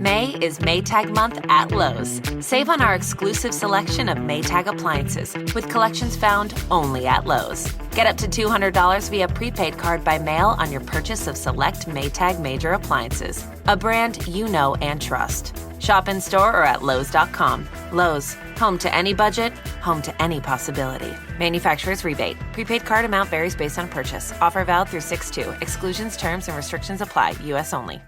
May is Maytag month at Lowe's. Save on our exclusive selection of Maytag appliances with collections found only at Lowe's. Get up to $200 via prepaid card by mail on your purchase of select Maytag major appliances, a brand you know and trust. Shop in store or at Lowe's.com. Lowe's, home to any budget, home to any possibility. Manufacturer's rebate. Prepaid card amount varies based on purchase. Offer valid through 6/2. Exclusions, terms, and restrictions apply. U.S. only.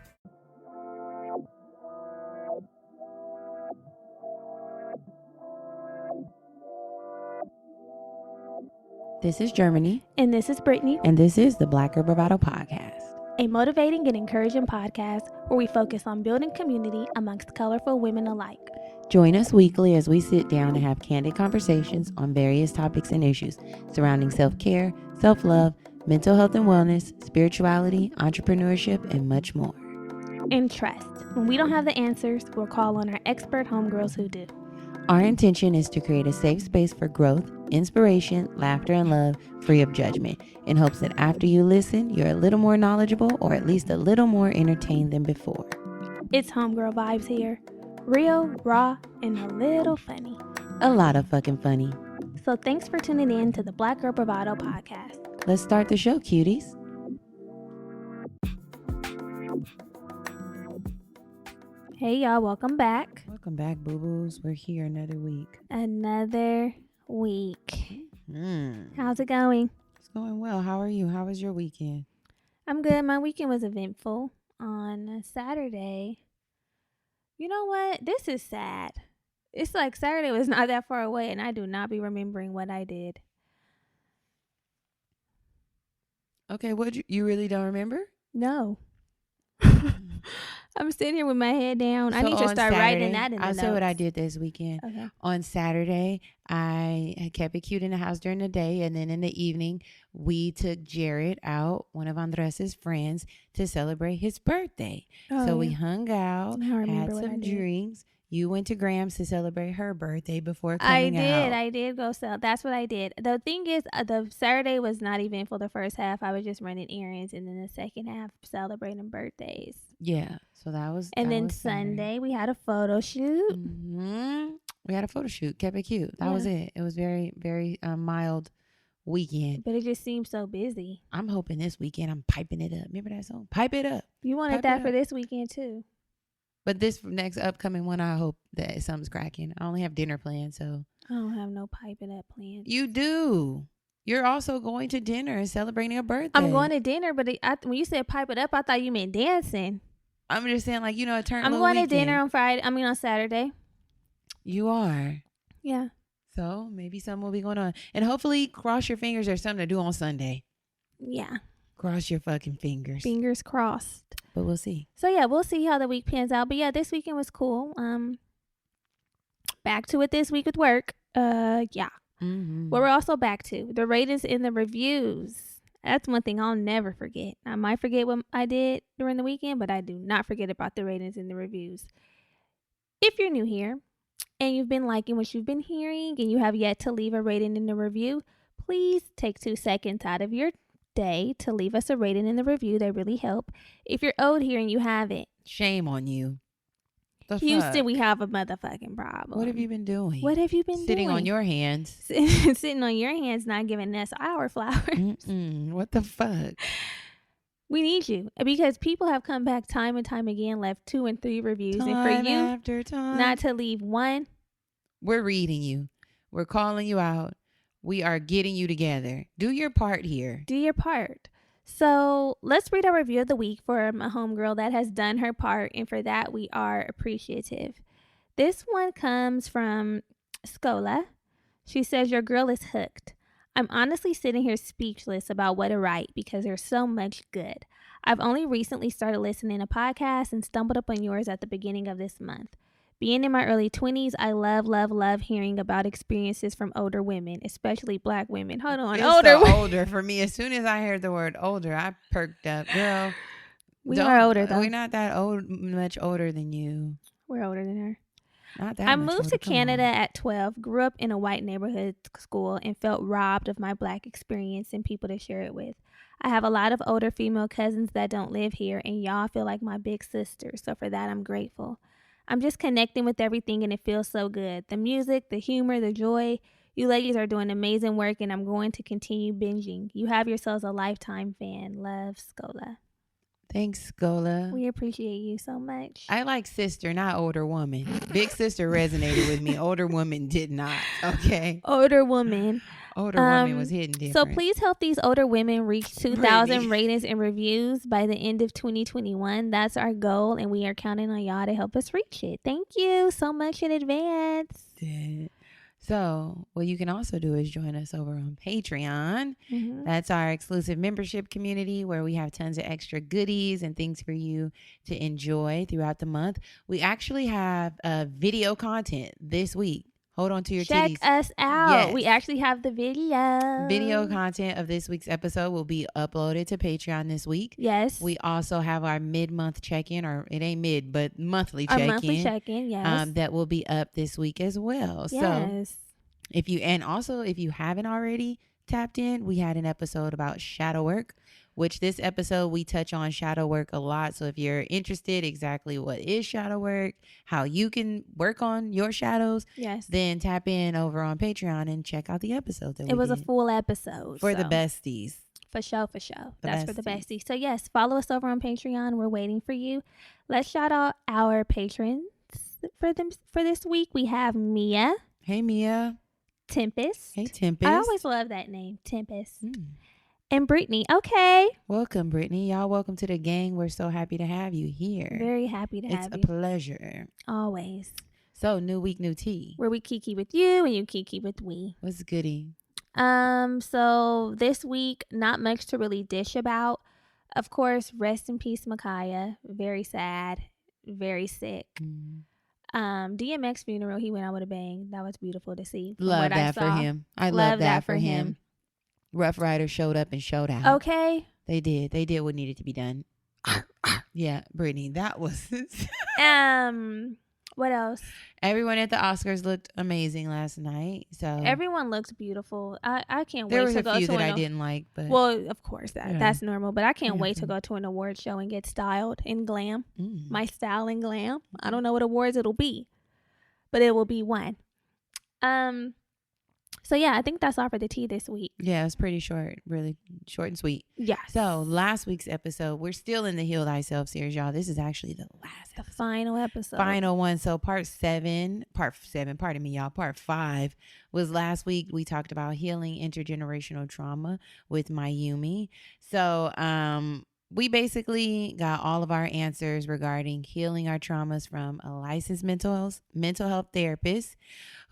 This is Germany. And this is Brittany. And this is the Black Girl Bravado Podcast. A motivating and encouraging podcast where we focus on building community amongst colorful women alike. Join us weekly as we sit down and have candid conversations on various topics and issues surrounding self-care, self-love, mental health and wellness, spirituality, entrepreneurship, and much more. And trust, when we don't have the answers, we'll call on our expert homegirls who do. Our intention is to create a safe space for growth, inspiration, laughter, and love, free of judgment, in hopes that after you listen, you're a little more knowledgeable or at least a little more entertained than before. It's homegirl vibes here. Real, raw, and a little funny. A lot of fucking funny. So thanks for tuning in to the Black Girl Bravado Podcast. Let's start the show, cuties. Hey y'all, welcome back. Welcome back, boo-boos. We're here another week. Another week. How's it going? It's going well. How are you? How was your weekend? I'm good. My weekend was eventful. On Saturday, you know what? This is sad. It's like Saturday was not that far away, and I do not be remembering what I did. Okay, what you really don't remember? No. I'm sitting here with my head down. I need to start writing that in the notes. I'll say what I did this weekend. Okay. On Saturday, I had kept it cute in the house during the day, and then in the evening, we took Jared out, one of Andres' friends, to celebrate his birthday. We hung out, had some drinks. You went to Graham's to celebrate her birthday before coming out. I did go sell. That's what I did. The thing is, the Saturday was not eventful. The first half, I was just running errands, and then the second half, celebrating birthdays. Yeah, so that was. And then was Sunday, we had a photo shoot. Mm-hmm. We had a photo shoot. Kept it cute. That was it. It was very, very mild weekend. But it just seems so busy. I'm hoping this weekend I'm piping it up. Remember that song? Pipe it up. You wanted that for this weekend too. But this next upcoming one, I hope that something's cracking. I only have dinner planned, so. I don't have no piping up plans. You do. You're also going to dinner and celebrating a birthday. I'm going to dinner, but when you said pipe it up, I thought you meant dancing. I'm just saying, like, a turn. I'm going to dinner on Saturday. You are? Yeah. So maybe something will be going on. And hopefully, cross your fingers, there's something to do on Sunday. Yeah. Cross your fucking fingers. Fingers crossed. But we'll see. So yeah, we'll see how the week pans out. But yeah, this weekend was cool. Back to it this week with work. Yeah. Mm-hmm. What we're also back to, the ratings and the reviews. That's one thing I'll never forget. I might forget what I did during the weekend, but I do not forget about the ratings and the reviews. If you're new here and you've been liking what you've been hearing and you have yet to leave a rating and a review, please take 2 seconds out of your day to leave us a rating and a review. They really help. If you're old here and you haven't, shame on you. Houston, we have a motherfucking problem. What have you been doing? What have you been Sitting doing? on your hands. Sitting on your hands, not giving us our flowers. What the fuck? We need you because people have come back time and time again, left 2 and 3 reviews. Time and for you after time. not to leave one. We're reading you. We're calling you out. We are getting you together. Do your part here. Do your part. So let's read our review of the week for a homegirl that has done her part. And for that, we are appreciative. This one comes from Scola. She says, your girl is hooked. I'm honestly sitting here speechless about what to write because there's so much good. I've only recently started listening to podcasts and stumbled upon yours at the beginning of this month. Being in my early 20s, I love hearing about experiences from older women, especially Black women. Hold on. It's older for me. As soon as I heard the word older, I perked up. Girl. We are older, though. We're not that much older than you. We're older than her. Not that I much moved older. to Canada at 12, grew up in a white neighborhood school, and felt robbed of my Black experience and people to share it with. I have a lot of older female cousins that don't live here, and y'all feel like my big sisters. So for that, I'm grateful. I'm just connecting with everything, and it feels so good. The music, the humor, the joy. You ladies are doing amazing work, and I'm going to continue binging. You have yourselves a lifetime fan. Love, Scola. Thanks, Scola. We appreciate you so much. I like sister, not older woman. Big sister resonated with me. Older woman did not. Okay. Older woman. Older woman was hitting different. So please help these older women reach 2,000 ratings and reviews by the end of 2021. That's our goal, and we are counting on y'all to help us reach it. Thank you so much in advance. So what you can also do is join us over on Patreon. Mm-hmm. That's our exclusive membership community where we have tons of extra goodies and things for you to enjoy throughout the month. We actually have video content this week. Hold on to your titties. Check us out. Yes. We actually have the video. Video content of this week's episode will be uploaded to Patreon this week. Yes. We also have our mid-month check-in, or it ain't mid, but monthly check-in. Our monthly check-in, yes. That will be up this week as well. Yes. So if you haven't already tapped in, we had an episode about shadow work, which this episode we touch on shadow work a lot. So if you're interested exactly what is shadow work, how you can work on your shadows, yes, then tap in over on Patreon and check out the episode. It was a full episode. For the besties. For sure. That's for the besties. So yes, follow us over on Patreon. We're waiting for you. Let's shout out our patrons for this week. We have Mia. Hey, Mia. Tempest. Hey, Tempest. I always love that name, Tempest. And Brittany. Okay. Welcome, Brittany. Y'all welcome to the gang. We're so happy to have you here. Very happy to have you. It's a pleasure. Always. So, new week, new tea. Where we kiki with you and you kiki with we. What's goody? So this week, not much to really dish about. Of course, rest in peace, Micaiah. Very sad. Very sick. DMX funeral, he went out with a bang. That was beautiful to see. Love that for him. I love that for him. Rough Riders showed up and showed out. Okay. They did what needed to be done. Yeah, Brittany, that was what else? Everyone at the Oscars looked amazing last night. So everyone looked beautiful. I can't there wait to go to a few that I didn't like, but well, of course that's normal. But I can't wait to go to an award show and get styled in glam. My style in glam. I don't know what awards it'll be, but it will be one. So yeah, I think that's all for the tea this week. Yeah, it's pretty short, really short and sweet. Yeah. So last week's episode, we're still in the Heal Thyself series, y'all. This is actually the last episode. Final episode. Final one. So part 7, pardon me, y'all. Part 5 was last week. We talked about healing intergenerational trauma with Mayumi. So we basically got all of our answers regarding healing our traumas from a licensed mental health therapist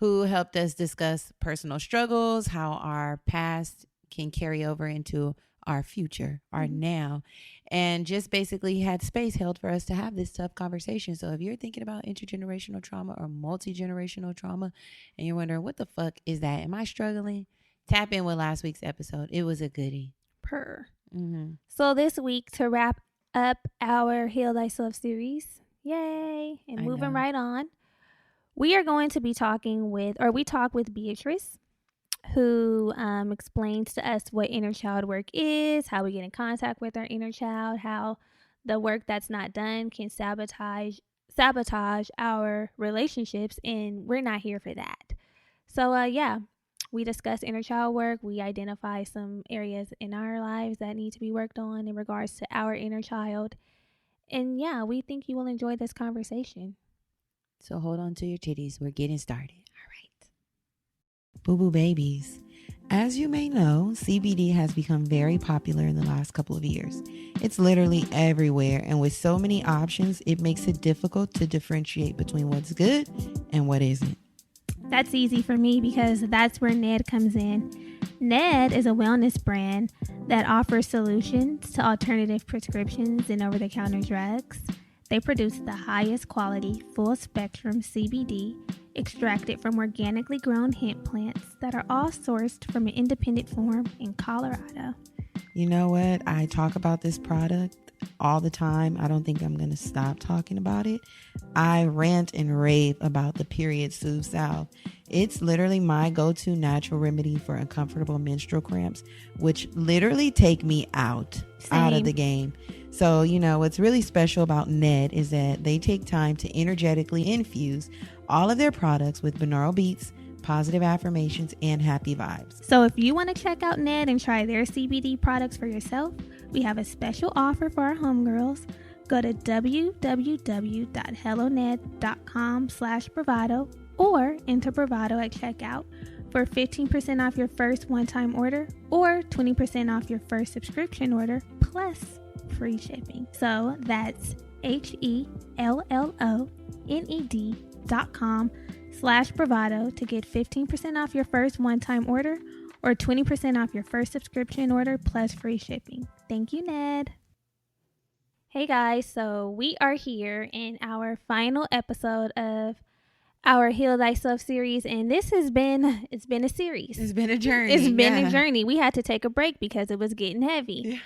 who helped us discuss personal struggles, how our past can carry over into our future, our now, and just basically had space held for us to have this tough conversation. So if you're thinking about intergenerational trauma or multi-generational trauma and you're wondering, what the fuck is that? Am I struggling? Tap in with last week's episode. It was a goodie. So this week, to wrap up our Heal Thyself series, yay, and moving right on, we are going to be talking with Beatrice, who explains to us what inner child work is, how we get in contact with our inner child, how the work that's not done can sabotage our relationships, and we're not here for that. So we discuss inner child work. We identify some areas in our lives that need to be worked on in regards to our inner child. And yeah, we think you will enjoy this conversation. So hold on to your titties. We're getting started. All right. Boo-boo babies. As you may know, CBD has become very popular in the last couple of years. It's literally everywhere, and with so many options, it makes it difficult to differentiate between what's good and what isn't. That's easy for me because that's where Ned comes in. Ned is a wellness brand that offers solutions to alternative prescriptions and over-the-counter drugs. They produce the highest quality, full-spectrum CBD extracted from organically grown hemp plants that are all sourced from an independent farm in Colorado. You know what? I talk about this product all the time. I don't think I'm going to stop talking about it. I rant and rave about the Period Soothe Salve. It's literally my go-to natural remedy for uncomfortable menstrual cramps, which literally take me out of the game. So, what's really special about Ned is that they take time to energetically infuse all of their products with binaural beats, positive affirmations, and happy vibes. So if you want to check out Ned and try their CBD products for yourself, we have a special offer for our homegirls. Go to www.helloned.com/bravado or enter bravado at checkout for 15% off your first one-time order or 20% off your first subscription order plus free shipping. So that's HELLONED.com/bravado to get 15% off your first one-time order or 20% off your first subscription order plus free shipping. Thank you, Ned. Hey guys, so we are here in our final episode of our Heal Thyself series, and it's been a series. It's been a journey. It's been a journey. We had to take a break because it was getting heavy.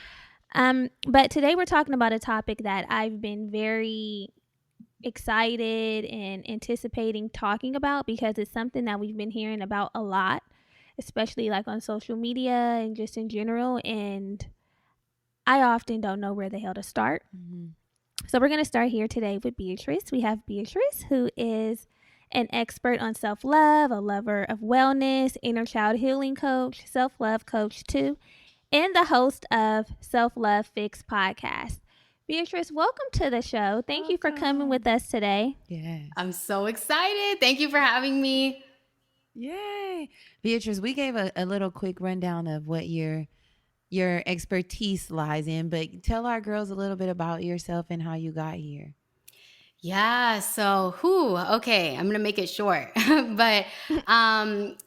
Yeah. But today we're talking about a topic that I've been very excited and anticipating talking about because it's something that we've been hearing about a lot, especially like on social media and just in general, and I often don't know where the hell to start. Mm-hmm. So we're going to start here today with Beatrice. We have Beatrice, who is an expert on self-love, a lover of wellness, inner child healing coach, self-love coach too, and the host of Self-Love Fix podcast. Beatrice, welcome to the show. Thank you for coming with us today. Yes. I'm so excited. Thank you for having me. Yay. Beatrice, we gave a little quick rundown of what your expertise lies in, but tell our girls a little bit about yourself and how you got here. Yeah, so okay, I'm gonna make it short. But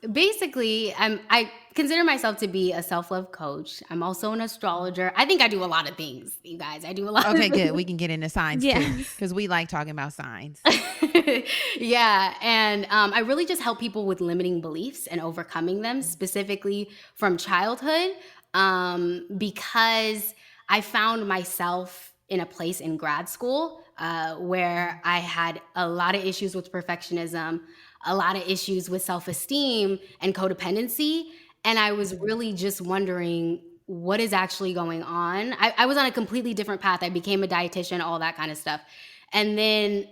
basically, I consider myself to be a self-love coach. I'm also an astrologer. I think I do a lot of things, you guys. I do a lot. Okay, good. We can get into signs too, because we like talking about signs. Yeah, and I really just help people with limiting beliefs and overcoming them, specifically from childhood. Because I found myself in a place in grad school where I had a lot of issues with perfectionism, a lot of issues with self-esteem and codependency. And I was really just wondering what is actually going on. I was on a completely different path. I became a dietitian, all that kind of stuff. And then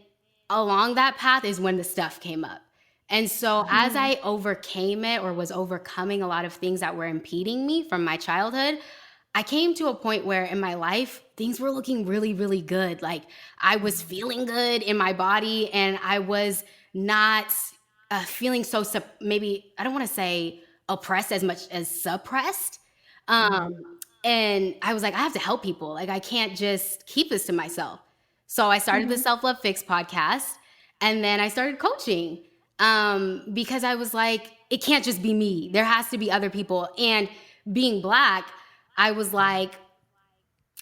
along that path is when the stuff came up. And so as I overcame it or was overcoming a lot of things that were impeding me from my childhood, I came to a point where in my life, things were looking really, really good. Like I was feeling good in my body and I was not feeling so, maybe, I don't want to say oppressed as much as suppressed. And I was like, I have to help people. Like I can't just keep this to myself. So I started the Self-Love Fix podcast and then I started coaching. Because I was like, it can't just be me. There has to be other people. And being Black, I was like,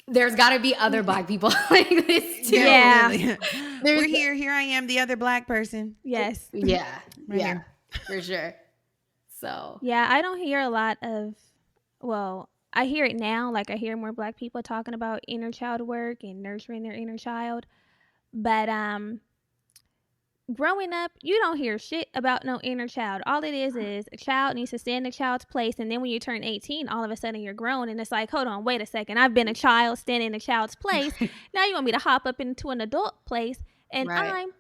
there's got to be other Black people like this too. Yeah. We're here. Here I am, the other Black person. Yes. Yeah. Right yeah. here. For sure. So. Yeah, I don't hear a lot of, I hear it now. Like I hear more Black people talking about inner child work and nurturing their inner child. But, growing up, you don't hear shit about no inner child. All it is a child needs to stay in the child's place. And then when you turn 18, all of a sudden you're grown. And it's like, hold on, wait a second. I've been a child standing in a child's place. Now you want me to hop up into an adult place. And I'm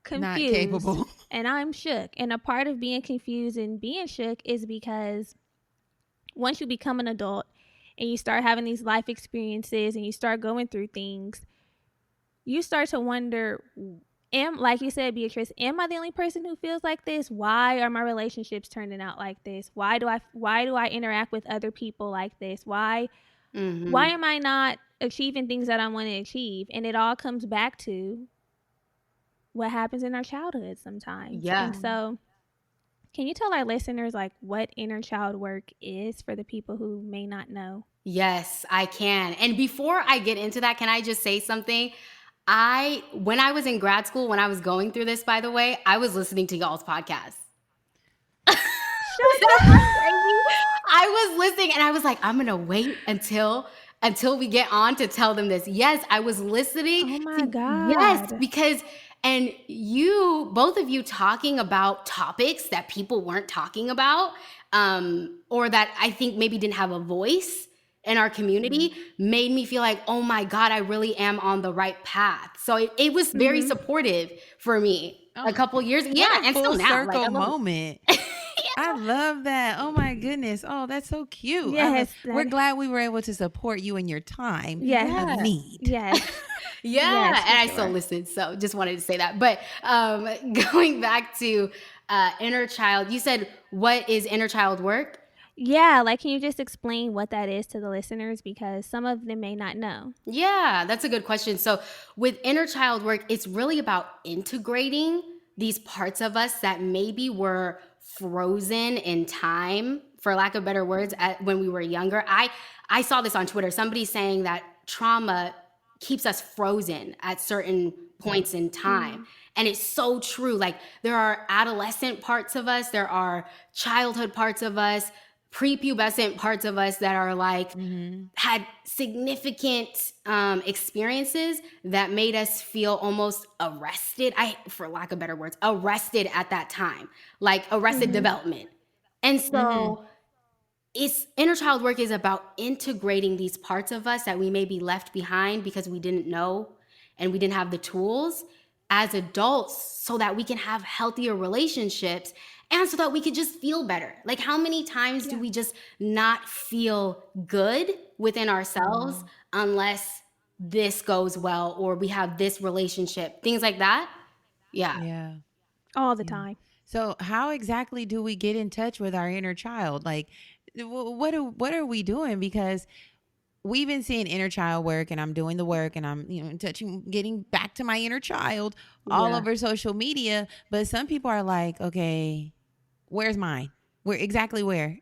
confused. Not capable. And I'm shook. And a part of being confused and being shook is because once you become an adult and you start having these life experiences and you start going through things, you start to wonder, like you said, Beatrice, am I the only person who feels like this? Why are my relationships turning out like this? Why do I interact with other people like this? Why am I not achieving things that I want to achieve? And it all comes back to what happens in our childhood sometimes. Yeah. And so can you tell our listeners like what inner child work is for the people who may not know? Yes, I can. And before I get into that, can I just say something? When I was in grad school, when I was going through this, by the way, I was listening to y'all's podcast. I was listening and I was like, I'm going to wait until until we get on to tell them this. Yes, I was listening. Oh my God. Yes, because, and both of you talking about topics that people weren't talking about, or that I think maybe didn't have a voice in our community, made me feel like, oh my God, I really am on the right path. So it was very supportive for me a couple years. Yeah, and still now. Circle Like, moment. I love that. Oh my goodness. Oh, that's so cute. Yes, We're glad we were able to support you in your time Yes. of need. Yes. yeah, Yes, for and I sure. still listen. So just wanted to say that. But going back to inner child, you said, what is inner child work? Yeah, like, can you just explain what that is to the listeners, because some of them may not know? Yeah, that's a good question. So with inner child work, it's really about integrating these parts of us that maybe were frozen in time, for lack of better words, when we were younger. I saw this on Twitter. Somebody saying that trauma keeps us frozen at certain points in time. And it's so true. Like, there are adolescent parts of us, there are childhood parts of us, prepubescent parts of us that are like had significant experiences that made us feel almost arrested, for lack of better words, arrested at that time, like arrested development. And so it's inner child work is about integrating these parts of us that we may be left behind because we didn't know and we didn't have the tools as adults, so that we can have healthier relationships and so that we could just feel better. Like, how many times do we just not feel good within ourselves unless this goes well, or we have this relationship, things like that? Yeah. All the time. So how exactly do we get in touch with our inner child? Like, what are we doing? Because we've been seeing inner child work, and I'm doing the work, and I'm, getting back to my inner child all over social media. But some people are like, okay, where's mine? Where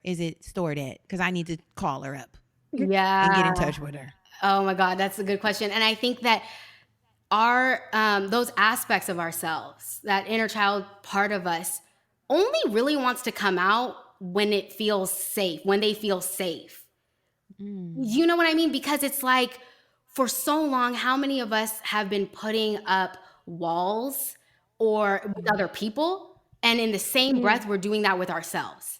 is it stored at? Because I need to call her up and get in touch with her. Oh my God, that's a good question. And I think that our those aspects of ourselves, that inner child part of us, only really wants to come out when it feels safe, when they feel safe. You know what I mean? Because it's like, for so long, how many of us have been putting up walls or with other people, and in the same breath, we're doing that with ourselves.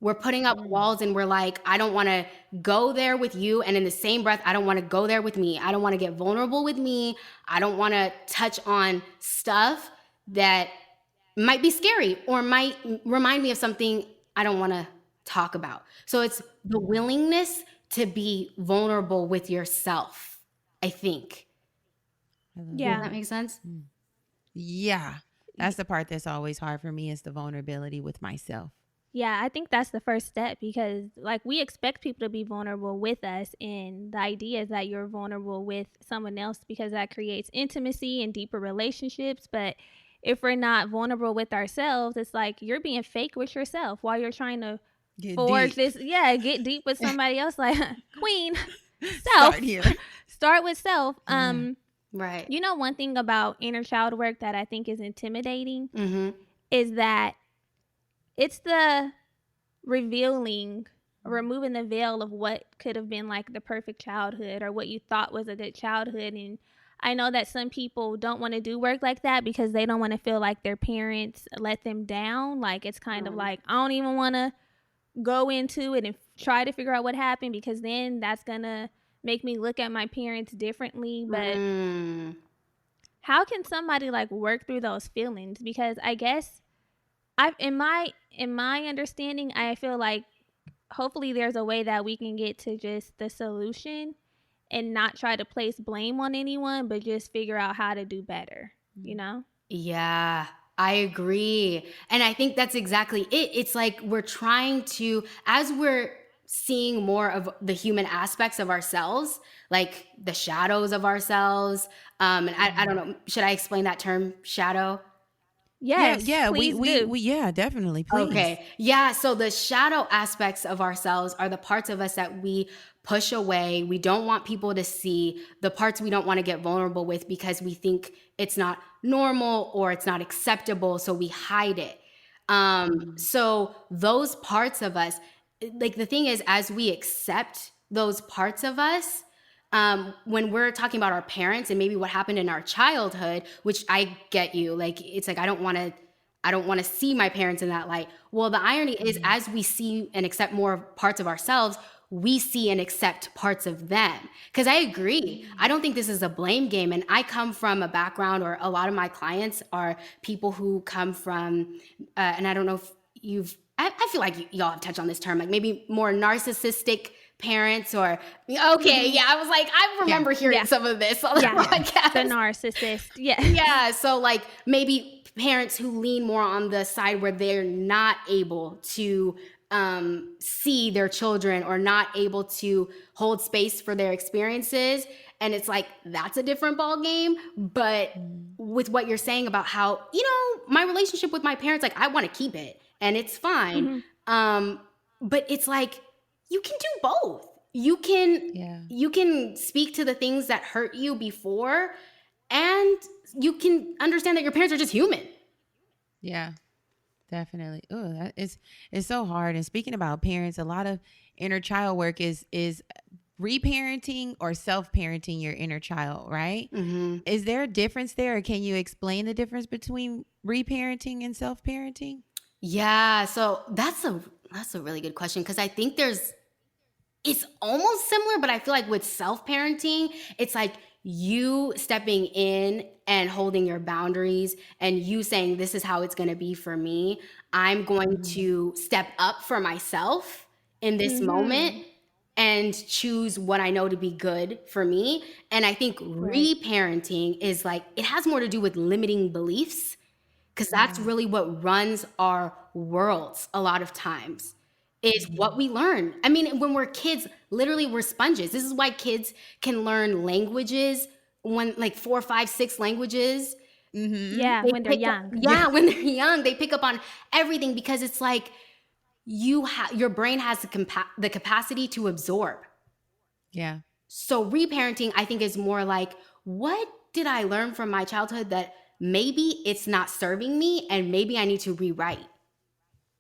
We're putting up walls, and we're like, I don't want to go there with you. And in the same breath, I don't want to go there with me. I don't want to get vulnerable with me. I don't want to touch on stuff that might be scary or might remind me of something I don't want to talk about. So it's the willingness to be vulnerable with yourself, I think. Yeah. Does that make sense? Yeah. That's the part that's always hard for me, is the vulnerability with myself. Yeah, I think that's the first step, because like, we expect people to be vulnerable with us, and the idea is that you're vulnerable with someone else because that creates intimacy and deeper relationships. But if we're not vulnerable with ourselves, it's like you're being fake with yourself while you're trying to forge this. Yeah, get deep with somebody else. Like, queen, self. Start here. Start with self. Right. You know, one thing about inner child work that I think is intimidating is that it's the removing the veil of what could have been like the perfect childhood, or what you thought was a good childhood. And I know that some people don't want to do work like that because they don't want to feel like their parents let them down. Like, it's kind of like, I don't even want to go into it and try to figure out what happened, because then that's gonna make me look at my parents differently. But how can somebody like work through those feelings? Because I guess in my understanding, I feel like hopefully there's a way that we can get to just the solution and not try to place blame on anyone, but just figure out how to do better, Yeah, I agree. And I think that's exactly it. It's like we're trying to, as we're seeing more of the human aspects of ourselves, like the shadows of ourselves. And I don't know, should I explain that term, shadow? Yes, yeah, please do. we yeah, definitely, please. Okay. Yeah, so the shadow aspects of ourselves are the parts of us that we push away. We don't want people to see, the parts we don't want to get vulnerable with because we think it's not normal or it's not acceptable, so we hide it. So those parts of us, like, the thing is, as we accept those parts of us, when we're talking about our parents and maybe what happened in our childhood, which I get you, like, it's like, I don't want to see my parents in that light. Well, the irony is, as we see and accept more parts of ourselves, we see and accept parts of them. Because I agree, I don't think this is a blame game. And I come from a background, or a lot of my clients are people who come from, and I don't know if I feel like y'all have touched on this term, like maybe more narcissistic parents, or I was like, I remember hearing some of this on the podcast. The narcissist. Yeah. So like maybe parents who lean more on the side where they're not able to see their children, or not able to hold space for their experiences. And it's like, that's a different ball game. But with what you're saying about how, my relationship with my parents, like, I want to keep it and it's fine. But it's like, you can do both. You can speak to the things that hurt you before, and you can understand that your parents are just human. Yeah, definitely. Oh, it's so hard. And speaking about parents, a lot of inner child work is reparenting or self-parenting your inner child, right? Mm-hmm. Is there a difference there, or can you explain the difference between reparenting and self-parenting? Yeah, so that's a really good question, because I think it's almost similar, but I feel like with self-parenting, it's like you stepping in and holding your boundaries, and you saying, this is how it's going to be for me. I'm going to step up for myself in this moment and choose what I know to be good for me. And I think reparenting is like, it has more to do with limiting beliefs, because that's really what runs our worlds a lot of times, is what we learn. I mean, when we're kids, literally we're sponges. This is why kids can learn languages, when like 4, 5, 6 languages. Mm-hmm. Yeah, when they're young. When they're young, they pick up on everything, because it's like your brain has the capacity to absorb. Yeah. So reparenting, I think, is more like, what did I learn from my childhood that maybe it's not serving me, and maybe I need to rewrite.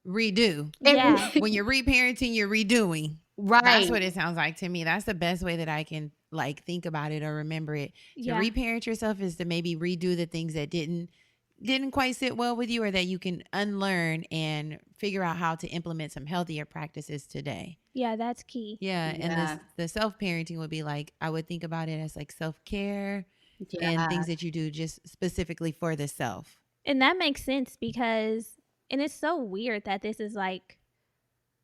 Redo. Yeah. When you're reparenting, you're redoing. Right. That's what it sounds like to me. That's the best way that I can like think about it or remember it. To reparent yourself is to maybe redo the things that didn't quite sit well with you, or that you can unlearn and figure out how to implement some healthier practices today. Yeah, that's key. Yeah. And the self-parenting would be like, I would think about it as like self-care and things that you do just specifically for the self. And that makes sense, because, and it's so weird that this is like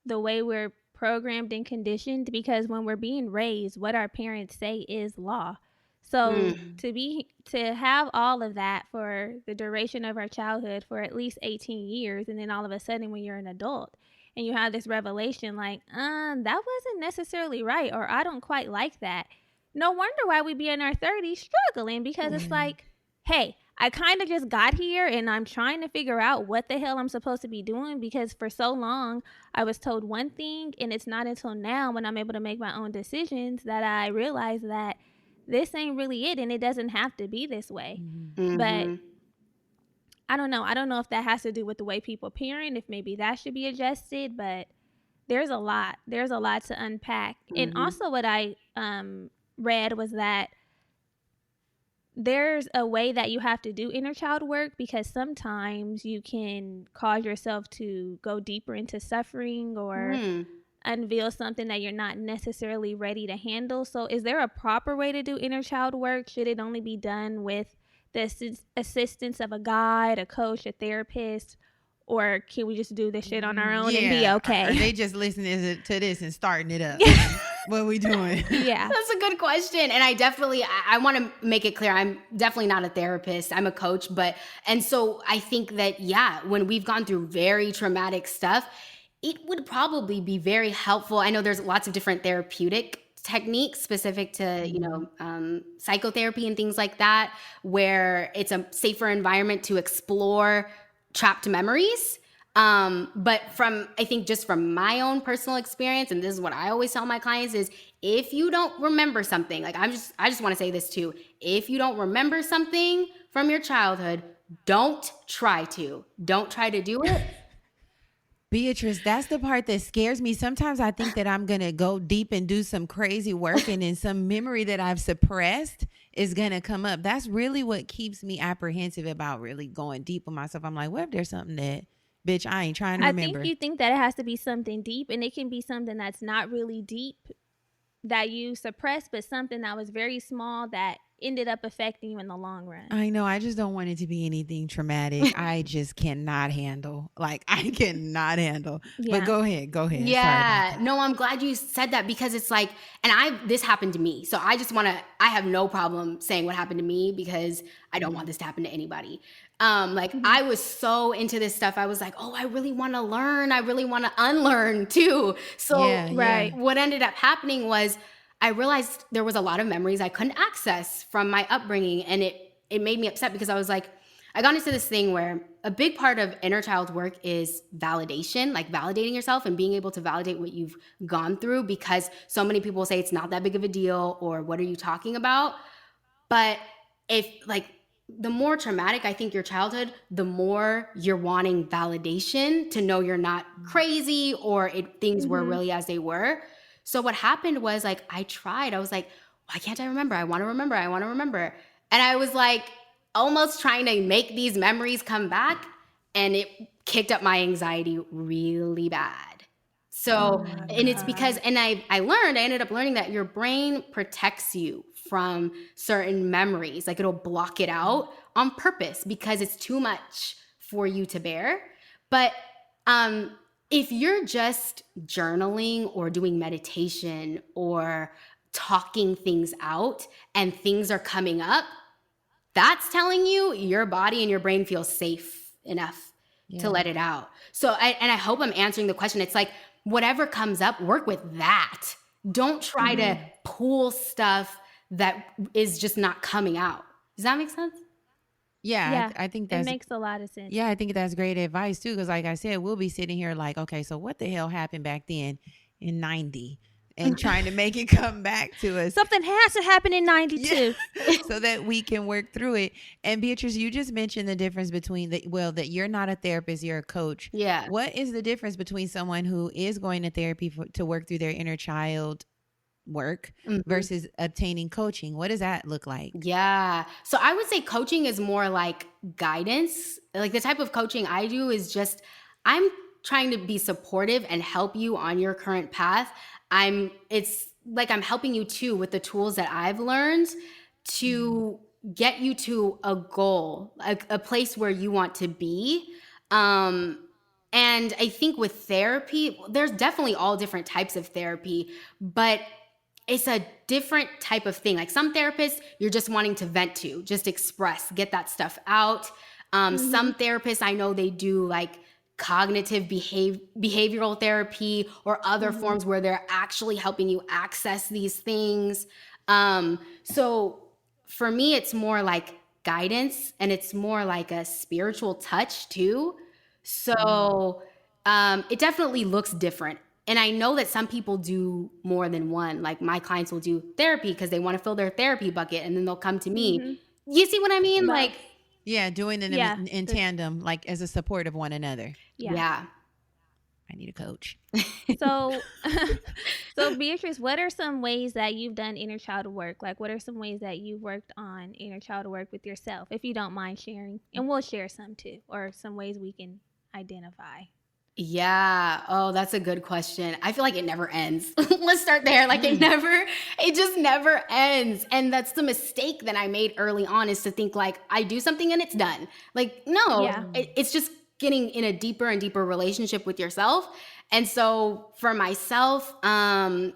the way we're programmed and conditioned, because when we're being raised, what our parents say is law. So to have all of that for the duration of our childhood, for at least 18 years, and then all of a sudden when you're an adult and you have this revelation like, that wasn't necessarily right, or I don't quite like that. No wonder why we be in our 30s struggling, because it's like, hey, I kind of just got here and I'm trying to figure out what the hell I'm supposed to be doing, because for so long I was told one thing, and it's not until now, when I'm able to make my own decisions, that I realize that this ain't really it, and it doesn't have to be this way. Mm-hmm. But I don't know. I don't know if that has to do with the way people parent, if maybe that should be adjusted, but there's a lot. There's a lot to unpack. And also what I read was that there's a way that you have to do inner child work, because sometimes you can cause yourself to go deeper into suffering, or unveil something that you're not necessarily ready to handle. So is there a proper way to do inner child work? Should it only be done with the assistance of a guide, a coach, a therapist, or can we just do this shit on our own and be okay? Are they just listening to this and starting it up? What are we doing? Yeah. That's a good question. And I want to make it clear, I'm definitely not a therapist. I'm a coach. And so I think that, when we've gone through very traumatic stuff, it would probably be very helpful. I know there's lots of different therapeutic techniques specific to, psychotherapy and things like that, where it's a safer environment to explore trapped memories. But I think just from my own personal experience, and this is what I always tell my clients, is if you don't remember something, like I just want to say this too, if you don't remember something from your childhood, don't try to do it. Beatrice, that's the part that scares me. Sometimes I think that I'm going to go deep and do some crazy work, and then some memory that I've suppressed is going to come up. That's really what keeps me apprehensive about really going deep with myself. I'm like, what if there's something that, bitch, I ain't trying to remember? I think you think that it has to be something deep, and it can be something that's not really deep that you suppressed, but something that was very small that ended up affecting you in the long run. I know. I just don't want it to be anything traumatic. I just cannot handle. Like, I cannot handle. Yeah. But go ahead. Yeah. No, I'm glad you said that, because it's like, and this happened to me. So I have no problem saying what happened to me, because I don't want this to happen to anybody. I was so into this stuff. I was like, oh, I really want to learn. I really want to unlearn too. So what ended up happening was I realized there was a lot of memories I couldn't access from my upbringing. And it made me upset, because I was like, I got into this thing where a big part of inner child work is validation, like validating yourself and being able to validate what you've gone through, because so many people say it's not that big of a deal, or what are you talking about? But the more traumatic I think your childhood, the more you're wanting validation to know you're not crazy, or things were really as they were. So what happened was, like, I was like, why can't I remember? I want to remember. And I was like almost trying to make these memories come back, and it kicked up my anxiety really bad. So, and it's because, and I ended up learning that your brain protects you from certain memories. Like, it'll block it out on purpose, because it's too much for you to bear. But if you're just journaling or doing meditation or talking things out and things are coming up, that's telling you your body and your brain feel safe enough to let it out. So, I hope I'm answering the question. It's like, whatever comes up, work with that. Don't try to pull stuff that is just not coming out. Does that make sense? Yeah, I think that makes a lot of sense. Yeah, I think that's great advice too, because like I said, we'll be sitting here like, okay, so what the hell happened back then in 90, and trying to make it come back to us. Something has to happen in 92 so that we can work through it. And Beatrice, you just mentioned the difference between that you're not a therapist, you're a coach. Yeah. What is the difference between someone who is going to therapy to work through their inner child work versus obtaining coaching? What does that look like? Yeah. So I would say coaching is more like guidance. Like, the type of coaching I do is just, I'm trying to be supportive and help you on your current path. It's like I'm helping you too with the tools that I've learned to get you to a goal, a place where you want to be. And I think with therapy, there's definitely all different types of therapy, but it's a different type of thing. Like, some therapists, you're just wanting to vent to, just express, get that stuff out. Some therapists, I know they do like cognitive behavioral therapy or other forms where they're actually helping you access these things. So for me, it's more like guidance, and it's more like a spiritual touch too. So it definitely looks different. And I know that some people do more than one. Like, my clients will do therapy because they want to fill their therapy bucket, and then they'll come to me. You see what I mean? Like, yeah, doing it in tandem, like as a support of one another. Yeah. I need a coach. So Beatrice, what are some ways that you've done inner child work? Like, what are some ways that you've worked on inner child work with yourself, if you don't mind sharing? And we'll share some too, or some ways we can identify. Yeah. Oh, that's a good question. I feel like it never ends. Let's start there. Like, it just never ends. And that's the mistake that I made early on, is to think like, I do something and it's done. Like, no, it's just getting in a deeper and deeper relationship with yourself. And so for myself, I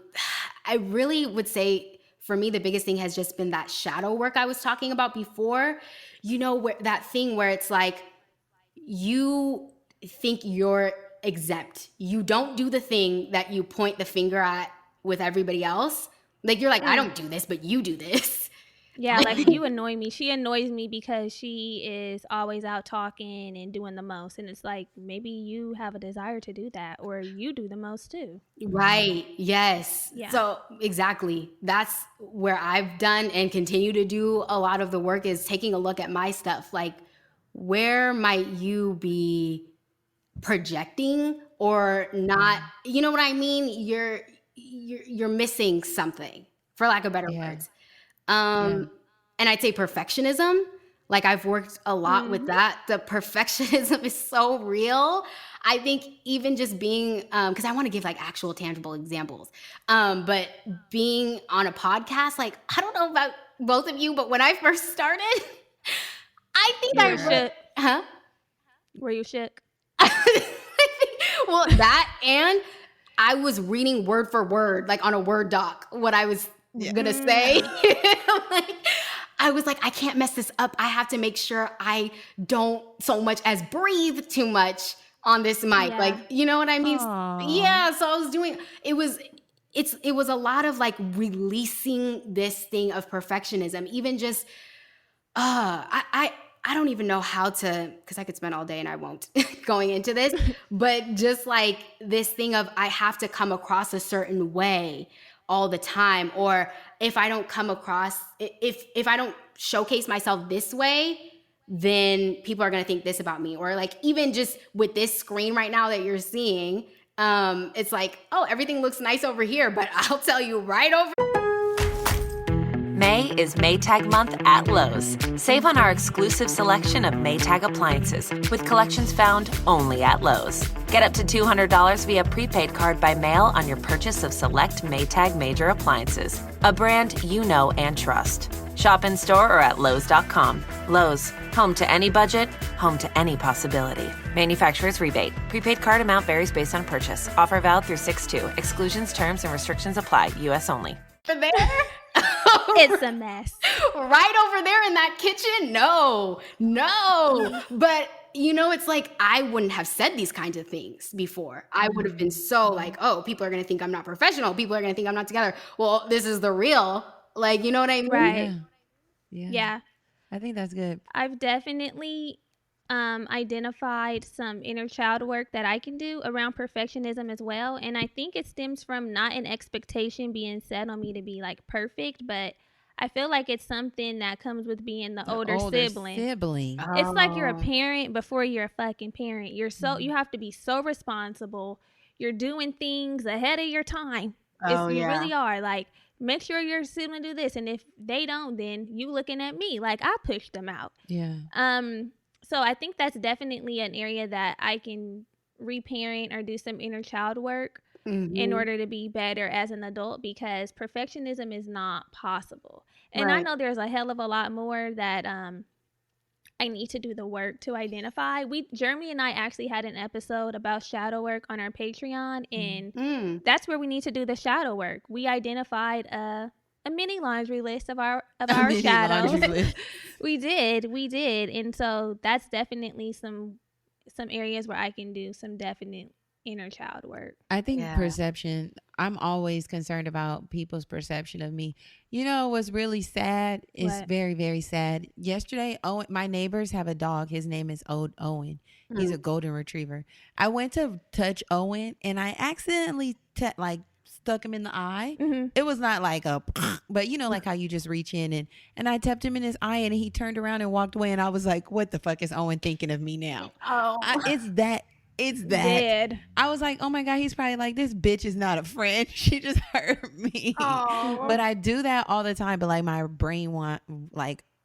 really would say, for me, the biggest thing has just been that shadow work I was talking about before. You know, that thing where it's like, you think you're exempt. You don't do the thing that you point the finger at with everybody else. Like, you're like, I don't do this, but you do this. Yeah, like, you annoy me. She annoys me because she is always out talking and doing the most. And it's like, maybe you have a desire to do that, or you do the most too. Right. Yes. Yeah. So exactly. That's where I've done and continue to do a lot of the work, is taking a look at my stuff. Like, where might you be projecting or not, you know what I mean? You're missing something, for lack of better words. And I'd say perfectionism. Like I've worked a lot with that. The perfectionism is so real. I think even just being, because I want to give like actual tangible examples, but being on a podcast, like I don't know about both of you, but when I first started, I think I shook. Were you shook? Well, that, and I was reading word for word, like on a Word doc, what I was gonna say. Like, I was like, I can't mess this up. I have to make sure I don't so much as breathe too much on this mic. Yeah. Like, you know what I mean? Aww. Yeah. So I was doing, it was a lot of like releasing this thing of perfectionism, even just, I don't even know how to, because I could spend all day and I won't going into this, but just like this thing of I have to come across a certain way all the time, or if I don't come across, if I don't showcase myself this way, then people are going to think this about me. Or like even just with this screen right now that you're seeing, it's like, oh, everything looks nice over here, but I'll tell you right over. May is Maytag month at Lowe's. Save on our exclusive selection of Maytag appliances with collections found only at Lowe's. Get up to $200 via prepaid card by mail on your purchase of select Maytag major appliances, a brand you know and trust. Shop in store or at Lowe's.com. Lowe's, home to any budget, home to any possibility. Manufacturer's rebate. Prepaid card amount varies based on purchase. Offer valid through 6/2. Exclusions, terms, and restrictions apply. U.S. only. There? It's a mess. Right over there in that kitchen? No. But, you know, it's like I wouldn't have said these kinds of things before. I would have been so like, oh, people are going to think I'm not professional. People are going to think I'm not together. Well, this is the real. Like, you know what I mean? Right. Yeah. I think that's good. I've definitely identified some inner child work that I can do around perfectionism as well. And I think it stems from not an expectation being set on me to be like perfect, but I feel like it's something that comes with being the older sibling. It's like you're a parent before you're a fucking parent. You have to be so responsible. You're doing things ahead of your time. You really are. Like, make sure your sibling do this, and if they don't, then you looking at me like I pushed them out. Yeah. So I think that's definitely an area that I can reparent or do some inner child work in order to be better as an adult, because perfectionism is not possible. And I know there's a hell of a lot more that I need to do the work to identify. Jeremy and I actually had an episode about shadow work on our Patreon, and that's where we need to do the shadow work. We identified a mini laundry list of our shadows. We did. And so that's definitely some areas where I can do some definite inner child work. I think perception, I'm always concerned about people's perception of me. You know what's really sad? It's very, very sad. Yesterday, my neighbors have a dog. His name is Owen. He's a golden retriever. I went to touch Owen and I accidentally stuck him in the eye. It was not like but you know, like how you just reach in and I tapped him in his eye and he turned around and walked away, and I was like, what the fuck is Owen thinking of me now? It's that. Dead. I was like, oh my God, he's probably like, this bitch is not a friend. She just hurt me. But I do that all the time. But like my brain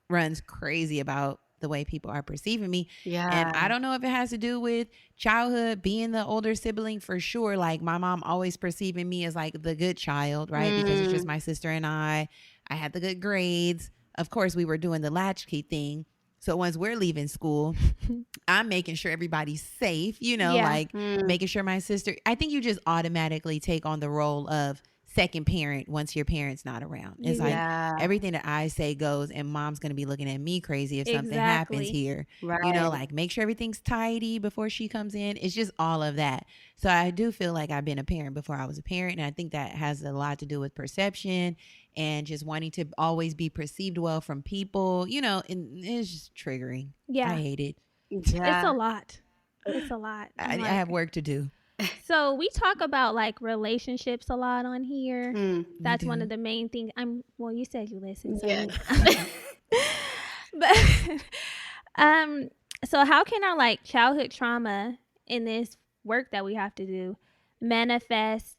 runs crazy about the way people are perceiving me. Yeah. And I don't know if it has to do with childhood, being the older sibling for sure. Like my mom always perceiving me as like the good child, right? Because it's just my sister and I had the good grades. Of course, we were doing the latchkey thing. So once we're leaving school, I'm making sure everybody's safe, you know, making sure my sister, I think you just automatically take on the role of second parent once your parent's not around. It's like everything that I say goes, and mom's going to be looking at me crazy if something happens here. Right. You know, like make sure everything's tidy before she comes in. It's just all of that. So I do feel like I've been a parent before I was a parent. And I think that has a lot to do with perception and just wanting to always be perceived well from people, you know, and it's just triggering. Yeah. I hate it. Yeah. It's a lot. I have work to do. So we talk about like relationships a lot on here. That's one of the main things. Well, you said you listen. So but so how can our like childhood trauma in this work that we have to do manifest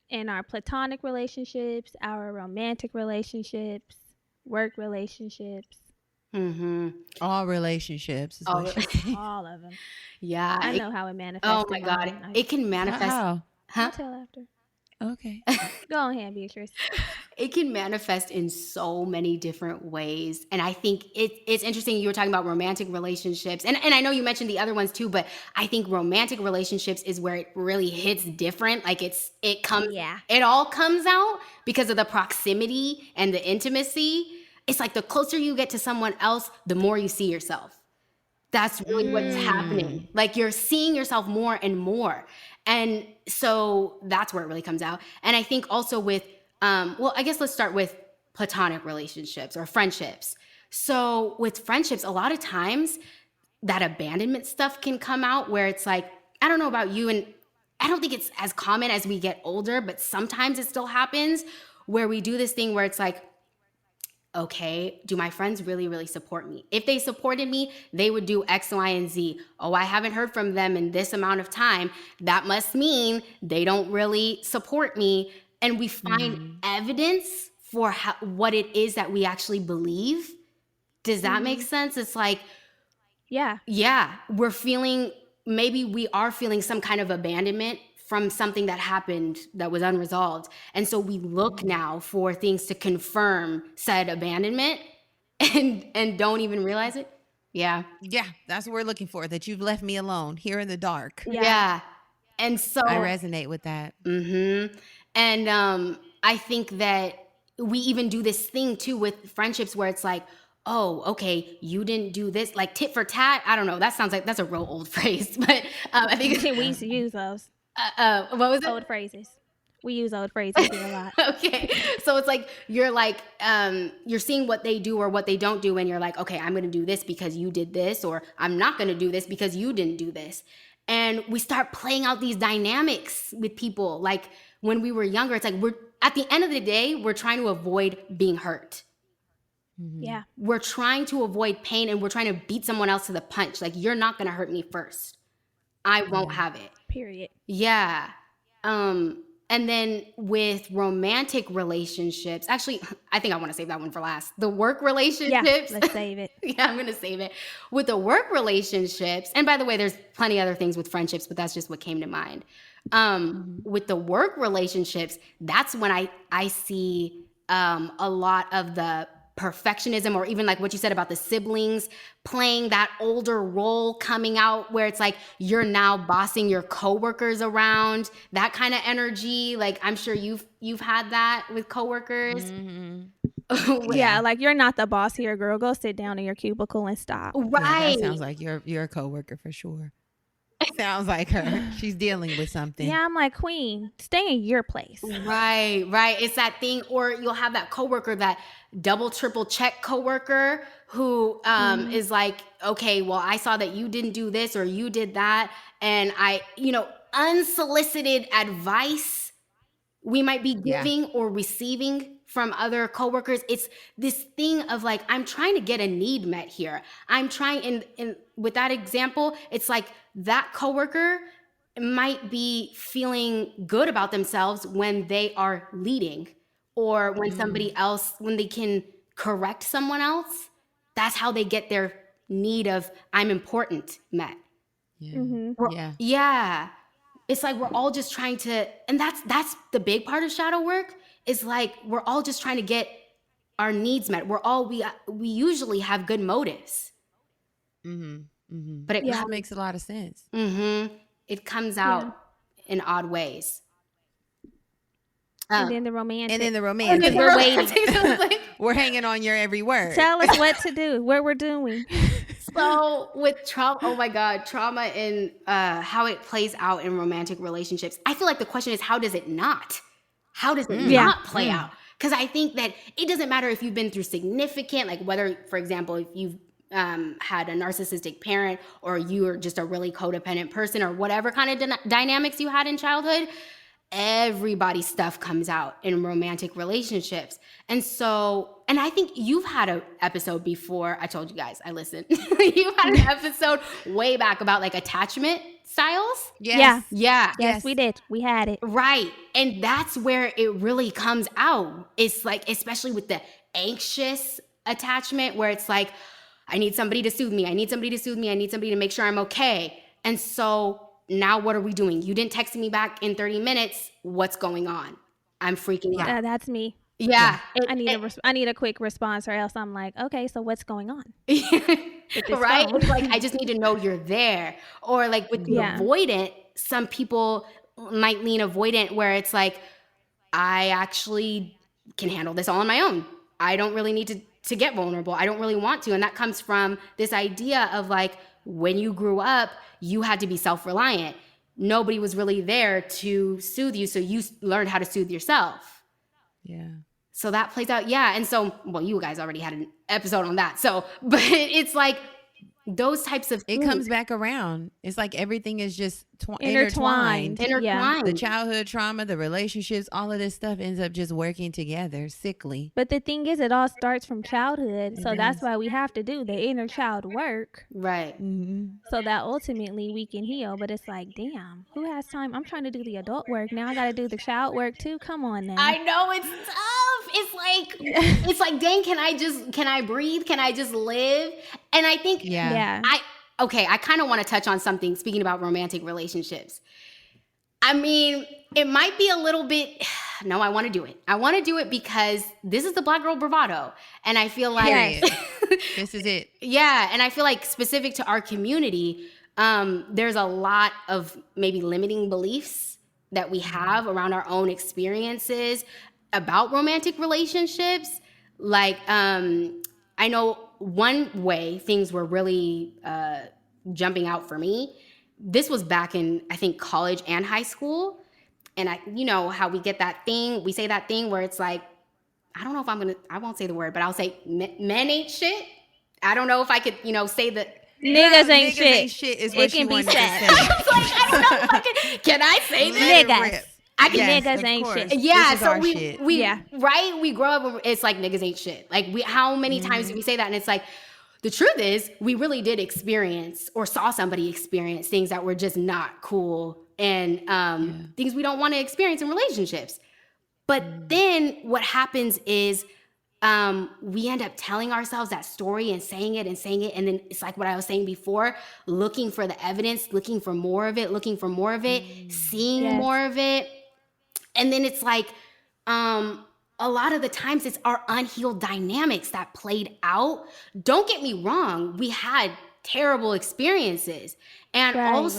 in our platonic relationships, our romantic relationships, work relationships. All relationships is what she's saying. All of them. Yeah. I know how it manifests. Oh my God. It can manifest. How? I'll tell after. Okay. Go ahead, Beatrice. It can manifest in so many different ways. And I think it's interesting. You were talking about romantic relationships. And I know you mentioned the other ones too, but I think romantic relationships is where it really hits different. Like it all comes out because of the proximity and the intimacy. It's like the closer you get to someone else, the more you see yourself. That's really what's happening. Like you're seeing yourself more and more. And so that's where it really comes out. And I think also with, I guess let's start with platonic relationships or friendships. So with friendships, a lot of times that abandonment stuff can come out where it's like, I don't know about you, and I don't think it's as common as we get older, but sometimes it still happens where we do this thing where it's like, okay, do my friends really, really support me? If they supported me, they would do X, Y, and Z. Oh, I haven't heard from them in this amount of time. That must mean they don't really support me. And we find evidence for what it is that we actually believe. Does that make sense? It's like, yeah, maybe we are feeling some kind of abandonment from something that happened that was unresolved. And so we look now for things to confirm said abandonment and don't even realize it. Yeah. Yeah, that's what we're looking for, that you've left me alone here in the dark. Yeah. And so I resonate with that. And I think that we even do this thing too with friendships where it's like, oh, okay, you didn't do this, like tit for tat. I don't know. That sounds like that's a real old phrase, but I think we used to use those. What was it? Old phrases. We use old phrases here a lot. Okay. So it's like, you're seeing what they do or what they don't do. And you're like, okay, I'm going to do this because you did this, or I'm not going to do this because you didn't do this. And we start playing out these dynamics with people. Like when we were younger, it's like, at the end of the day, we're trying to avoid being hurt. Yeah. We're trying to avoid pain, and we're trying to beat someone else to the punch. Like, you're not going to hurt me first. I won't have it. Period. Yeah. And then with romantic relationships, actually, I think I want to save that one for last. The work relationships. Yeah, let's save it. Yeah, I'm going to save it. With the work relationships, and by the way, there's plenty of other things with friendships, but that's just what came to mind. With the work relationships, that's when I see a lot of the perfectionism, or even like what you said about the siblings playing that older role coming out, where it's like you're now bossing your coworkers around, that kind of energy. Like I'm sure you've had that with coworkers. Yeah, like you're not the boss here, girl. Go sit down in your cubicle and stop. Right. Yeah, that sounds like you're a coworker for sure. Sounds like her. She's dealing with something. Yeah, I'm like, queen, stay in your place. Right. It's that thing, or you'll have that coworker, that double, triple check coworker who is like, okay, well, I saw that you didn't do this or you did that. And unsolicited advice we might be giving or receiving from other coworkers. It's this thing of like, I'm trying to get a need met here. I'm trying, and with that example, it's like that coworker might be feeling good about themselves when they are leading, or when somebody else, when they can correct someone else. That's how they get their need of I'm important met. Yeah. It's like we're all just trying to, and that's the big part of shadow work, is like we're all just trying to get our needs met. We usually have good motives. But it makes a lot of sense. It comes out in odd ways. And then the romantic. We're waiting. We're hanging on your every word. Tell us what to do, what we're doing. So with trauma, oh my God, trauma and how it plays out in romantic relationships. I feel like the question is, how does it not? How does it not play out? Because I think that it doesn't matter if you've been through significant, like whether, for example, if you've had a narcissistic parent, or you are just a really codependent person, or whatever kind of dynamics you had in childhood, everybody's stuff comes out in romantic relationships. And I think you've had an episode before. I told you guys, I listened. You had an episode way back about like attachment styles. Yes. Yeah. Yes, we did. We had it. Right. And that's where it really comes out. It's like, especially with the anxious attachment where it's like, I need somebody to soothe me. I need somebody to soothe me. I need somebody to make sure I'm okay. And so now what are we doing? You didn't text me back in 30 minutes. What's going on? I'm freaking out. That's me. Yeah. I need a quick response, or else I'm like, okay, so what's going on? Right? It's like, I just need to know you're there. Or like with the avoidant, some people might lean avoidant where it's like, I actually can handle this all on my own. I don't really need to get vulnerable. I don't really want to. And that comes from this idea of like, when you grew up, you had to be self-reliant. Nobody was really there to soothe you. So you learned how to soothe yourself. Yeah. So that plays out. Yeah. And so, well, you guys already had an episode on that. So, but it's like those types of things. It comes back around. It's like everything is just Intertwined. intertwined. The childhood trauma, the relationships, all of this stuff ends up just working together, sickly. But the thing is, it all starts from childhood. So that's why we have to do the inner child work. Right. Mm-hmm. So that ultimately we can heal. But it's like, damn, who has time? I'm trying to do the adult work. Now I got to do the child work too. Come on now. I know, it's tough. It's like, dang, can I breathe? Can I just live? And I think, I kind of want to touch on something, speaking about romantic relationships. I mean, it might be a little bit, no, I want to do it. I want to do it because this is the Black Girl Bravado. And I feel like, this is it. Yeah. And I feel like specific to our community, there's a lot of maybe limiting beliefs that we have around our own experiences about romantic relationships. Like, I know one way things were really jumping out for me. This was back in, I think, college and high school. And you know how we get that thing, we say that thing where it's like, I don't know if I won't say the word, but I'll say men ain't shit. I don't know if I could, say the niggas ain't shit. Is what it can be said. I was like, I don't know if I can I say this? Niggas. Niggas ain't shit. Yeah, so we grow up and it's like niggas ain't shit. Like how many times do we say that? And it's like, the truth is we really did experience or saw somebody experience things that were just not cool and things we don't want to experience in relationships. But then what happens is we end up telling ourselves that story and saying it. And then it's like what I was saying before, looking for the evidence, looking for more of it, seeing more of it. And then it's like, a lot of the times it's our unhealed dynamics that played out. Don't get me wrong. We had terrible experiences. And I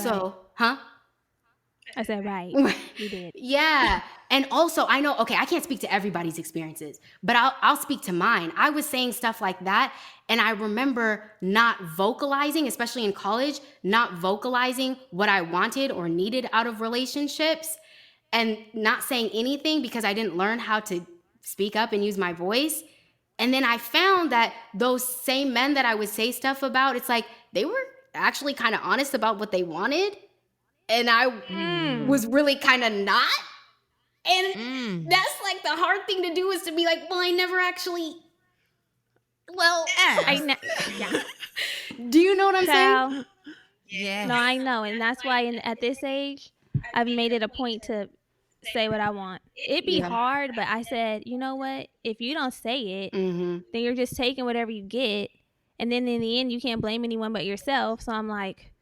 said, right. You did. Yeah. And also I know, I can't speak to everybody's experiences, but I'll speak to mine. I was saying stuff like that. And I remember not vocalizing, especially in college, not vocalizing what I wanted or needed out of relationships and not saying anything because I didn't learn how to speak up and use my voice. And then I found that those same men that I would say stuff about, it's like they were actually kind of honest about what they wanted. And I was really kind of not. And that's like the hard thing to do is to be like, well, I never actually, do you know what I'm saying? Yeah. No, I know. And that's why at this age, I've made it a point to say what I want. It'd be hard, but I said, you know what? If you don't say it, then you're just taking whatever you get. And then in the end, you can't blame anyone but yourself. So I'm like,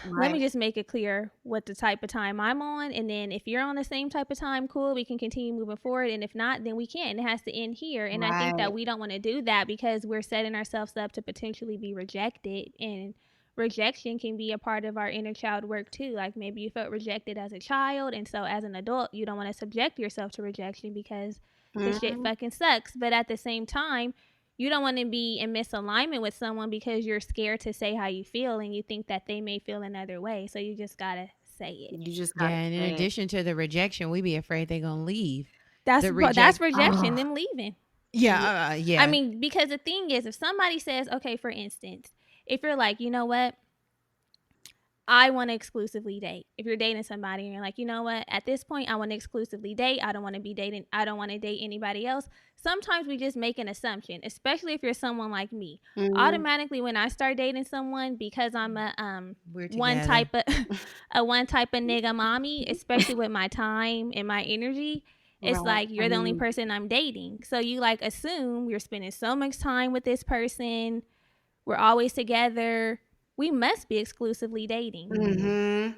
let me just make it clear what the type of time I'm on. And then if you're on the same type of time, cool, we can continue moving forward. And if not, then we can't. It has to end here. And I think that we don't want to do that because we're setting ourselves up to potentially be rejected. And rejection can be a part of our inner child work too. Like maybe you felt rejected as a child. And so as an adult, you don't want to subject yourself to rejection because this shit fucking sucks. But at the same time, you don't want to be in misalignment with someone because you're scared to say how you feel and you think that they may feel another way. So you just got to say it. You just gotta and in addition to the rejection, we be afraid they're going to leave. That's rejection, them leaving. Yeah. I mean, because the thing is, if somebody says, okay, for instance, if you're like, you know what? I want to exclusively date. If you're dating somebody and you're like, you know what, at this point, I want to exclusively date. I don't want to date anybody else. Sometimes we just make an assumption, especially if you're someone like me. Automatically, when I start dating someone, because I'm a one type of nigga mommy, especially with my time and my energy, it's like you're the only person I'm dating. So you like assume you're spending so much time with this person. We're always together. We must be exclusively dating.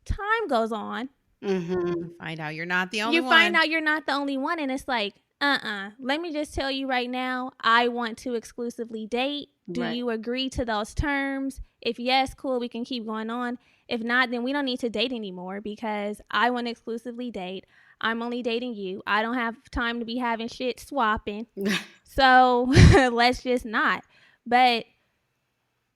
Time goes on. You find out you're not the only one. You find out you're not the only one. And it's like, let me just tell you right now, I want to exclusively date. Do you agree to those terms? If yes, cool, we can keep going on. If not, then we don't need to date anymore because I want to exclusively date. I'm only dating you. I don't have time to be having shit swapping. So let's just not. But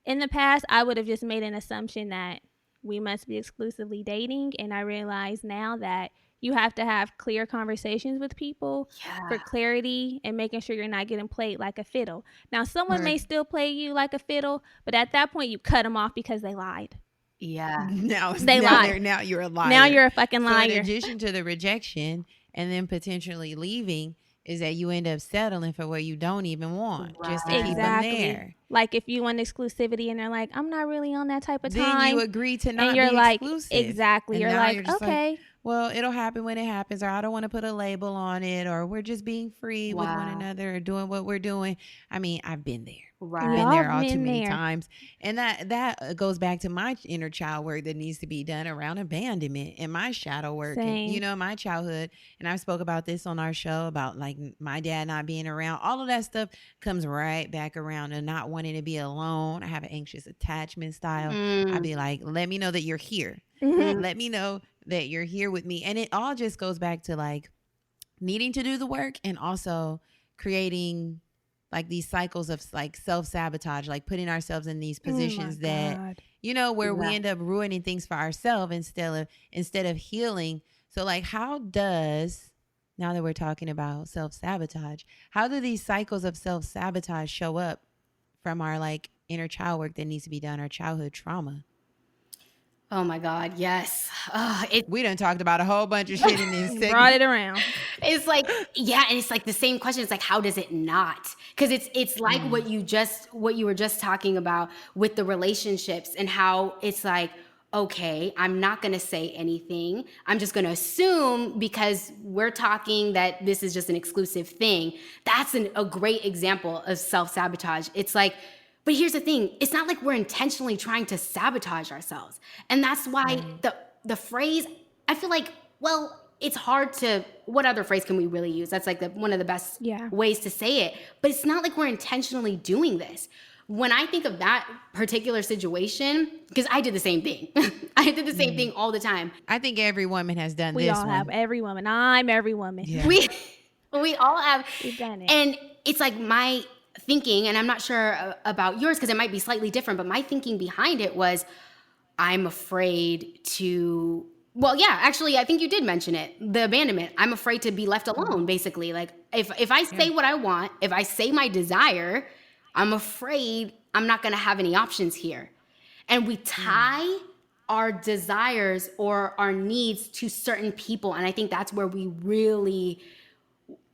in the past, I would have just made an assumption that we must be exclusively dating. And I realize now that you have to have clear conversations with people for clarity and making sure you're not getting played like a fiddle. Now, someone may still play you like a fiddle, but at that point, you cut them off because they lied. Now lied. Now you're a liar. Now you're a fucking liar. So in addition to the rejection and then potentially leaving, is that you end up settling for what you don't even want just to keep them there. Like if you want exclusivity and they're like, I'm not really on that type of time. Then you agree to not and you're be like, exclusive. Exactly. And you're like, okay. Like, well, it'll happen when it happens, or I don't want to put a label on it, or we're just being free with one another or doing what we're doing. I mean, I've been there. I've been there all too many times. And that goes back to my inner child work that needs to be done around abandonment and my shadow work. And, you know, my childhood. And I spoke about this on our show about like my dad not being around. All of that stuff comes right back around and not wanting to be alone. I have an anxious attachment style. I'd be like, let me know that you're here. Let me know that you're here with me. And it all just goes back to like needing to do the work and also creating like these cycles of like self-sabotage, like putting ourselves in these positions that, you know, where we end up ruining things for ourselves instead of healing. So like how does, now that we're talking about self-sabotage, how do these cycles of self-sabotage show up from our like inner child work that needs to be done, our childhood trauma? Oh my God, yes. We done talked about a whole bunch of shit in this segment. Brought it around. It's like, yeah, and it's like the same question. It's like, how does it not? Because it's like what you were just talking about with the relationships and how it's like, okay, I'm not going to say anything. I'm just going to assume because we're talking that this is just an exclusive thing. That's a great example of self-sabotage. It's like, but here's the thing. It's not like we're intentionally trying to sabotage ourselves. And that's why the phrase, I feel like, well, it's hard to, what other phrase can we really use? That's like one of the best ways to say it. But it's not like we're intentionally doing this. When I think of that particular situation, because I did the same thing. I did the same thing all the time. I think every woman has done this. We all have. Every woman. I'm every woman. Yeah. We all have. We've done it. And it's like my thinking, and I'm not sure about yours because it might be slightly different, but my thinking behind it was I'm afraid to, well, yeah, actually, I think you did mention it, the abandonment. I'm afraid to be left alone, basically. Like if I say what I want, if I say my desire, I'm afraid I'm not going to have any options here. And we tie our desires or our needs to certain people. And I think that's where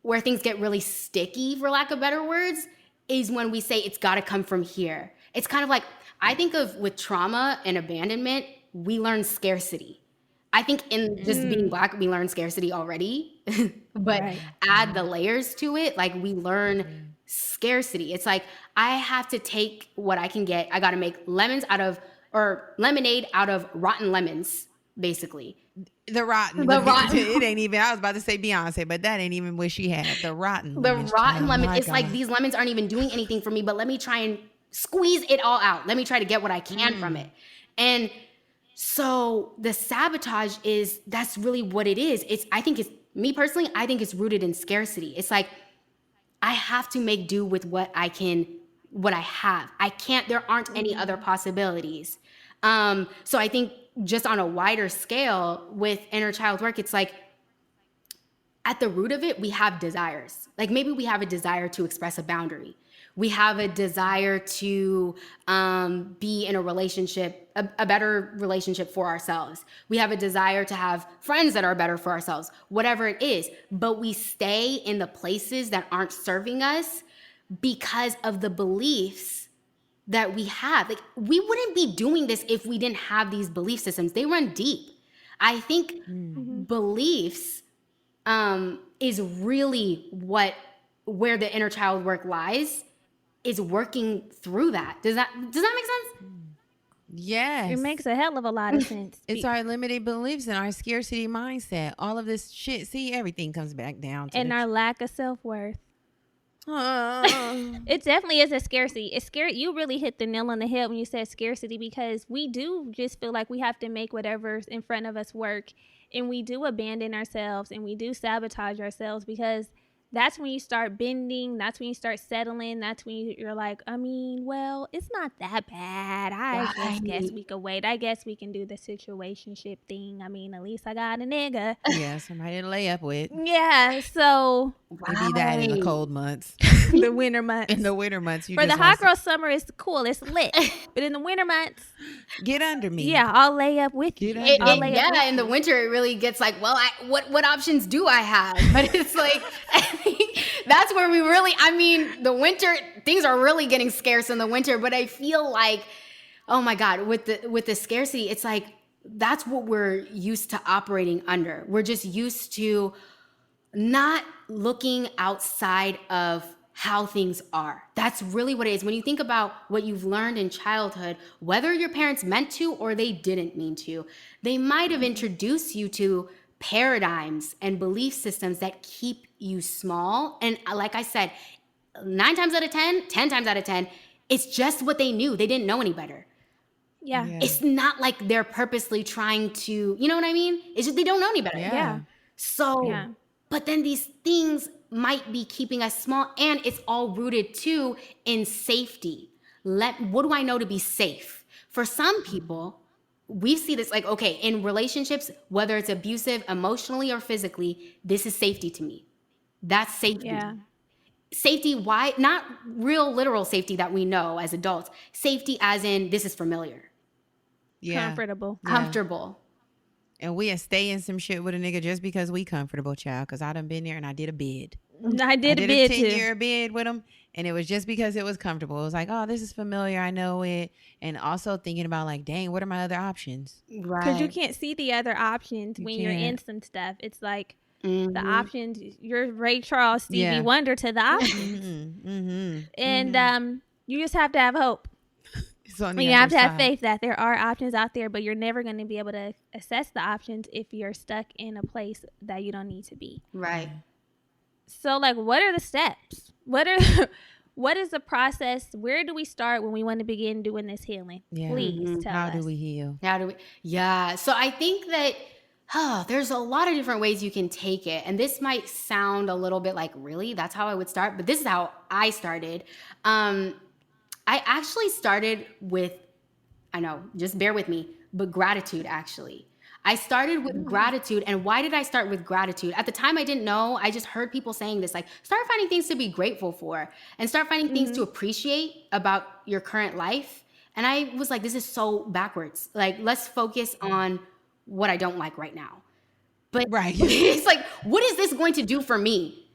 where things get really sticky, for lack of better words, is when we say it's got to come from here. It's kind of like, I think of with trauma and abandonment, we learn scarcity. I think in just being Black, we learn scarcity already, but add the layers to it, like we learn scarcity. It's like, I have to take what I can get. I got to make lemonade out of rotten lemons, basically. The rotten. It ain't even, I was about to say Beyonce, but that ain't even what she had. The rotten lemon. It's like these lemons aren't even doing anything for me, but let me try and squeeze it all out. Let me try to get what I can from it. And so the sabotage that's really what it is. I think it's rooted in scarcity. It's like, I have to make do with what I have. There aren't any other possibilities. So I think just on a wider scale with inner child work, it's like at the root of it, we have desires. Like maybe we have a desire to express a boundary. We have a desire to be in a relationship, a better relationship for ourselves. We have a desire to have friends that are better for ourselves, whatever it is. But we stay in the places that aren't serving us because of the beliefs that we have. Like, we wouldn't be doing this if we didn't have these belief systems. They run deep. I think beliefs is really where the inner child work lies, is working through that. Does that make sense? Yes. It makes a hell of a lot of sense. It's our limited beliefs and our scarcity mindset. All of this shit. See, everything comes back down to and our lack of self-worth. Oh. It definitely is a scarcity. It's scary. You really hit the nail on the head when you said scarcity, because we do just feel like we have to make whatever's in front of us work, and we do abandon ourselves and we do sabotage ourselves, because that's when you start bending. That's when you start settling. That's when you're like, I mean, well, it's not that bad. I just guess we could wait. I guess we can do the situationship thing. I mean, at least I got a nigga. Yeah, somebody to lay up with. Yeah, so We be that in the cold months. the winter months. In the winter months, you For just the hot want girl summer, it's cool, it's lit. But in the winter months, get under me. yeah, I'll lay up with you. Get under I'll me. lay up with In the winter, it really gets like, well, what options do I have? But it's like, I think that's where we really, I mean, the winter, things are really getting scarce in the winter. But I feel like, oh my God, with the scarcity, it's like, that's what we're used to operating under. We're just used to not looking outside of how things are. That's really what it is. When you think about what you've learned in childhood, whether your parents meant to or they didn't mean to, they might have introduced you to paradigms and belief systems that keep you small. And like I said, 9 times out of 10, 10 times out of 10, it's just what they knew. They didn't know any better. Yeah. It's not like they're purposely trying to, you know what I mean? It's just they don't know any better. Yeah. So, Yeah. but then these things might be keeping us small, and it's all rooted too in safety. What do I know to be safe? For some people, we see this like, okay, in relationships, whether it's abusive, emotionally or physically, this is safety to me. That's safety. Yeah. Safety, why? Not real literal safety that we know as adults. Safety as in, this is familiar. Yeah. Comfortable. Comfortable. And we stay in some shit with a nigga just because we comfortable, child. Because I done been there and I did a bid. I did a bid a too. 10-year bid with him, and it was just because it was comfortable. It was like, oh, this is familiar. I know it. And also thinking about like, dang, what are my other options? Right. Because you can't see the other options when you're in some stuff. It's like the options, you're Ray Charles, Stevie Wonder to the options. And you just have to have hope. And you have to have faith that there are options out there, but you're never going to be able to assess the options if you're stuck in a place that you don't need to be. Right. So, like, what are the steps? What is the process? Where do we start when we want to begin doing this healing? Yeah. Please tell us. How do we heal? Yeah. So I think that there's a lot of different ways you can take it. And this might sound a little bit like, really? That's how I would start? But this is how I started. I actually started with, I know, just bear with me, but gratitude, actually. I started with gratitude. And why did I start with gratitude? At the time, I didn't know. I just heard people saying this, like, start finding things to be grateful for and start finding things to appreciate about your current life. And I was like, this is so backwards. Like, let's focus on what I don't like right now. But it's like, what is this going to do for me?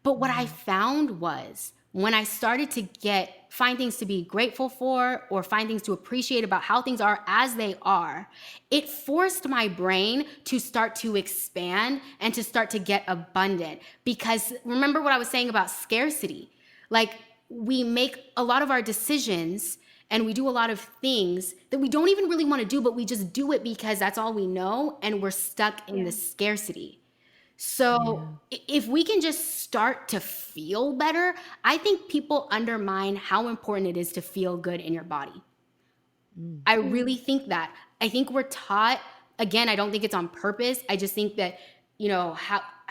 But what I found was when I started to find things to be grateful for or find things to appreciate about how things are as they are, it forced my brain to start to expand and to start to get abundant. Because remember what I was saying about scarcity? Like, we make a lot of our decisions and we do a lot of things that we don't even really want to do, but we just do it because that's all we know, and we're stuck in the scarcity. So if we can just start to feel better, I think people undermine how important it is to feel good in your body. I really think that. I think we're taught, again, I don't think it's on purpose. I just think that, you know,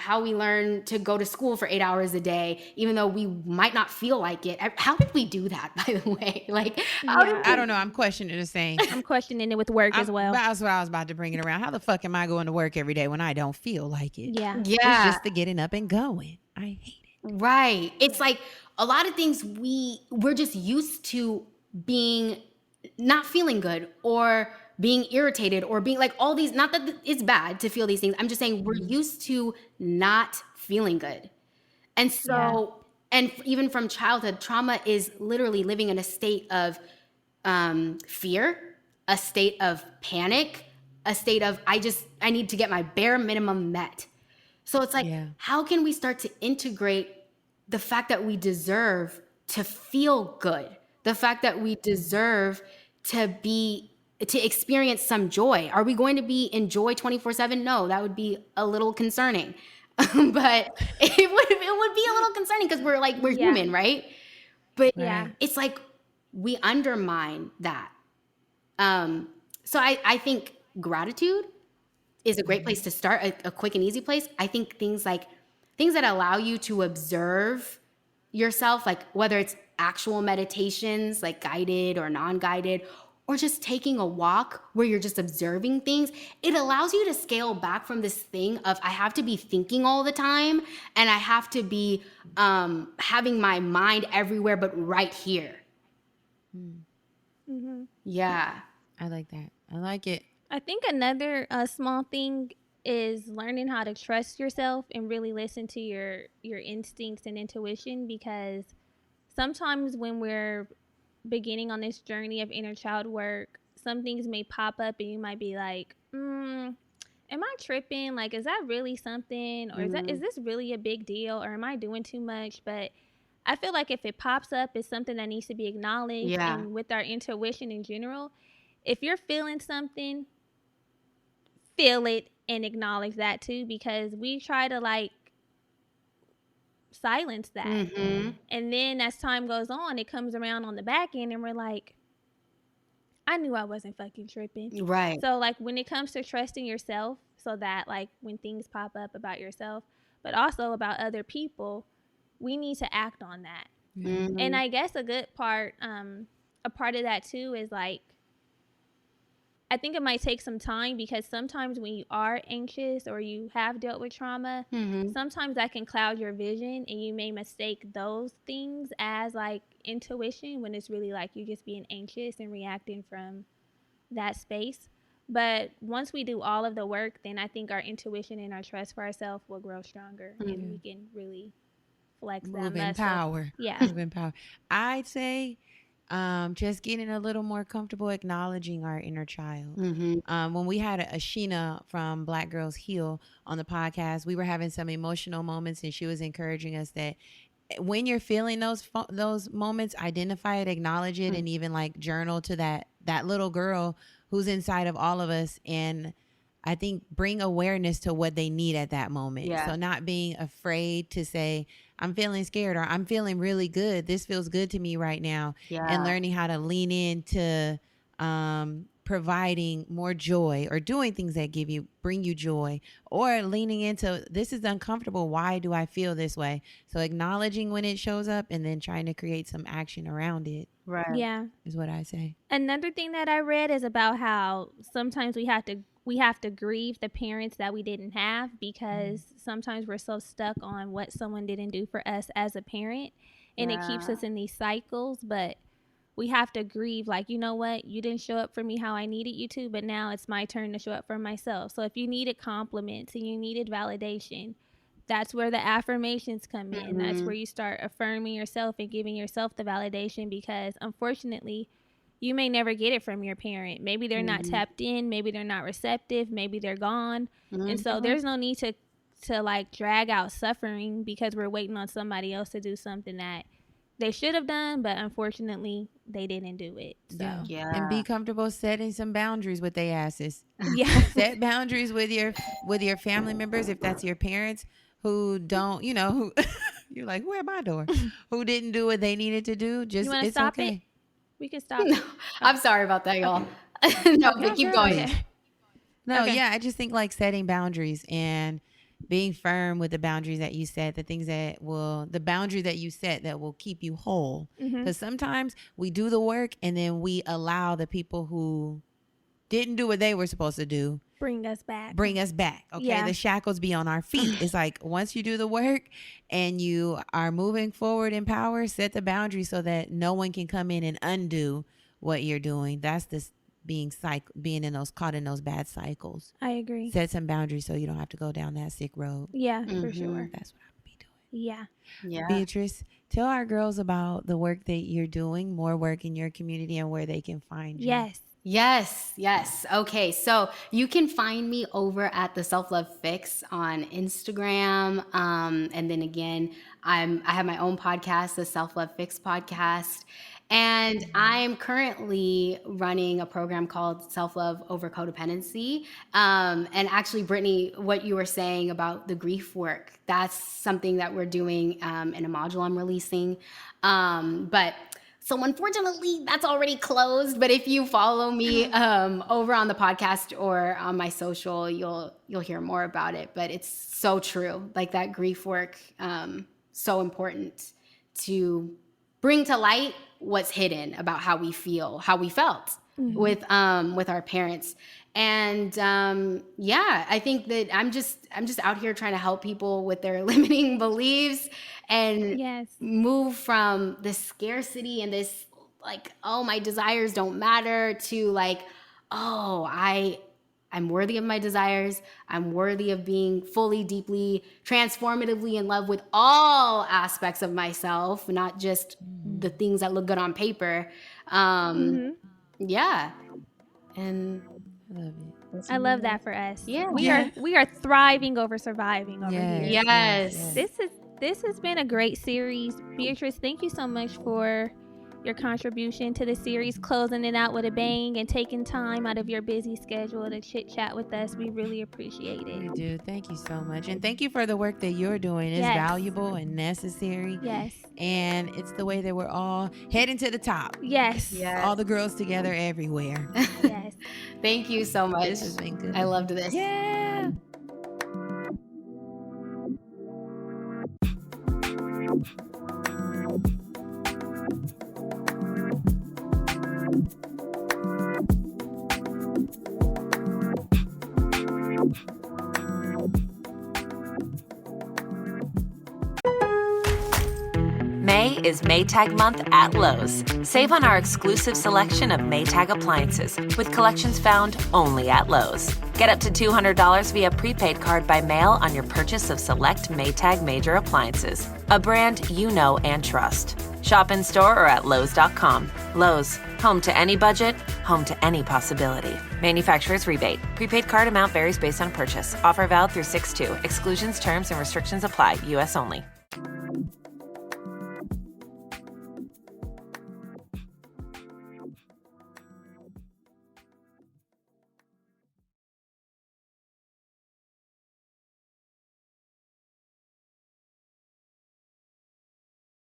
how we learn to go to school for 8 hours a day, even though we might not feel like it. How did we do that, by the way? Like, I don't know. I'm questioning the same. I'm questioning it with work as well. That's what I was about to bring it around. How the fuck am I going to work every day when I don't feel like it? Yeah. It's just the getting up and going. I hate it. Right. It's like, a lot of things we're just used to being not feeling good or being irritated or being like all these, not that it's bad to feel these things. I'm just saying we're used to not feeling good. And so, and even from childhood, trauma is literally living in a state of fear, a state of panic, a state of, I need to get my bare minimum met. So it's like, how can we start to integrate the fact that we deserve to feel good, the fact that we deserve to experience some joy? Are we going to be in joy 24/7? No, that would be a little concerning. But it would be a little concerning because we're human, right? But it's like we undermine that. So I think gratitude is a great place to start, a quick and easy place. I think things that allow you to observe yourself, like whether it's actual meditations, like guided or non-guided, or just taking a walk where you're just observing things, it allows you to scale back from this thing of I have to be thinking all the time and I have to be having my mind everywhere but right here. Mm-hmm. Yeah. I like that. I like it. I think another small thing is learning how to trust yourself and really listen to your instincts and intuition, because sometimes when we're beginning on this journey of inner child work, some things may pop up and you might be like, am I tripping? Like, is that really something? Or is this really a big deal? Or am I doing too much? But I feel like if it pops up, it's something that needs to be acknowledged. Yeah. And with our intuition in general, if you're feeling something, feel it and acknowledge that too, because we try to like silence that. Mm-hmm. And then as time goes on, it comes around on the back end and we're like, I knew I wasn't fucking tripping. Right. So like when it comes to trusting yourself, so that like when things pop up about yourself, but also about other people, we need to act on that. Mm-hmm. And I guess a good part, a part of that too is like, I think it might take some time, because sometimes when you are anxious or you have dealt with trauma, sometimes that can cloud your vision and you may mistake those things as like intuition when it's really like you just being anxious and reacting from that space. But once we do all of the work, then I think our intuition and our trust for ourselves will grow stronger and we can really flex that muscle. Power. Yeah. Move in power. I'd say just getting a little more comfortable acknowledging our inner child. When we had a Sheena from Black Girls Heal on the podcast, we were having some emotional moments and she was encouraging us that when you're feeling those moments, identify it, acknowledge it, and even like journal to that little girl who's inside of all of us. And I think bring awareness to what they need at that moment. Yeah. So not being afraid to say, I'm feeling scared, or I'm feeling really good. This feels good to me right now. Yeah. And learning how to lean into providing more joy, or doing things that bring you joy, or leaning into, this is uncomfortable. Why do I feel this way? So acknowledging when it shows up and then trying to create some action around it. Right. Yeah. Is what I say. Another thing that I read is about how sometimes we have to grieve the parents that we didn't have, because sometimes we're so stuck on what someone didn't do for us as a parent, and it keeps us in these cycles. But we have to grieve, like, you know what, you didn't show up for me how I needed you to, but now it's my turn to show up for myself. So if you needed compliments and you needed validation, that's where the affirmations come in. That's where you start affirming yourself and giving yourself the validation, because unfortunately you may never get it from your parent. Maybe they're not tapped in, maybe they're not receptive, maybe they're gone. And so there's no need to like drag out suffering because we're waiting on somebody else to do something that they should have done, but unfortunately they didn't do it. So Yeah. And be comfortable setting some boundaries with their asses. yeah. Set boundaries with your family members, if that's your parents who don't, who you're like, where my door? Who didn't do what they needed to do. Just You want to it's stop okay. it? We can stop it. I'm sorry about that, y'all. No, but keep going. Okay. No, Okay. yeah, I just think like setting boundaries and being firm with the boundaries that you set, the boundary that you set that will keep you whole. Because sometimes we do the work and then we allow the people who didn't do what they were supposed to do bring us back. Okay. Yeah. The shackles be on our feet. It's like once you do the work and you are moving forward in power, set the boundaries so that no one can come in and undo what you're doing. That's this being caught in those bad cycles. I agree. Set some boundaries so you don't have to go down that sick road. Yeah, for sure. That's what I would be doing. Yeah. Beatrice, tell our girls about the work that you're doing, more work in your community, and where they can find you. Yes. Okay, so you can find me over at the Self Love Fix on Instagram, and then again, I have my own podcast, the Self Love Fix podcast, and I'm currently running a program called Self Love Over Codependency. And actually, Brittany, what you were saying about the grief work, that's something that we're doing in a module I'm releasing, So unfortunately, that's already closed. But if you follow me over on the podcast or on my social, you'll hear more about it. But it's so true. Like that grief work, so important to bring to light what's hidden about how we felt with our parents. And I think that I'm just out here trying to help people with their limiting beliefs and move from the scarcity and this like, oh, my desires don't matter, to like, oh, I'm worthy of my desires. I'm worthy of being fully, deeply, transformatively in love with all aspects of myself, not just the things that look good on paper. Yeah. And I love it. I love that for us. Yeah. We are thriving over surviving over here. Yes. This has been a great series. Beatrice, thank you so much for your contribution to the series, closing it out with a bang and taking time out of your busy schedule to chit chat with us. We really appreciate it. We do. Thank you so much. And thank you for the work that you're doing. It's valuable and necessary. Yes. And it's the way that we're all heading to the top. Yes. All the girls together everywhere. Yes. Thank you so much. This has been good. I loved this. Yeah. May is Maytag month at Lowe's. Save on our exclusive selection of Maytag appliances with collections found only at Lowe's. Get up to $200 via prepaid card by mail on your purchase of select Maytag major appliances, a brand you know and trust. Shop in store or at Lowes.com. Lowe's, home to any budget, home to any possibility. Manufacturer's rebate. Prepaid card amount varies based on purchase. Offer valid through 6/2. Exclusions, terms, and restrictions apply. U.S. only.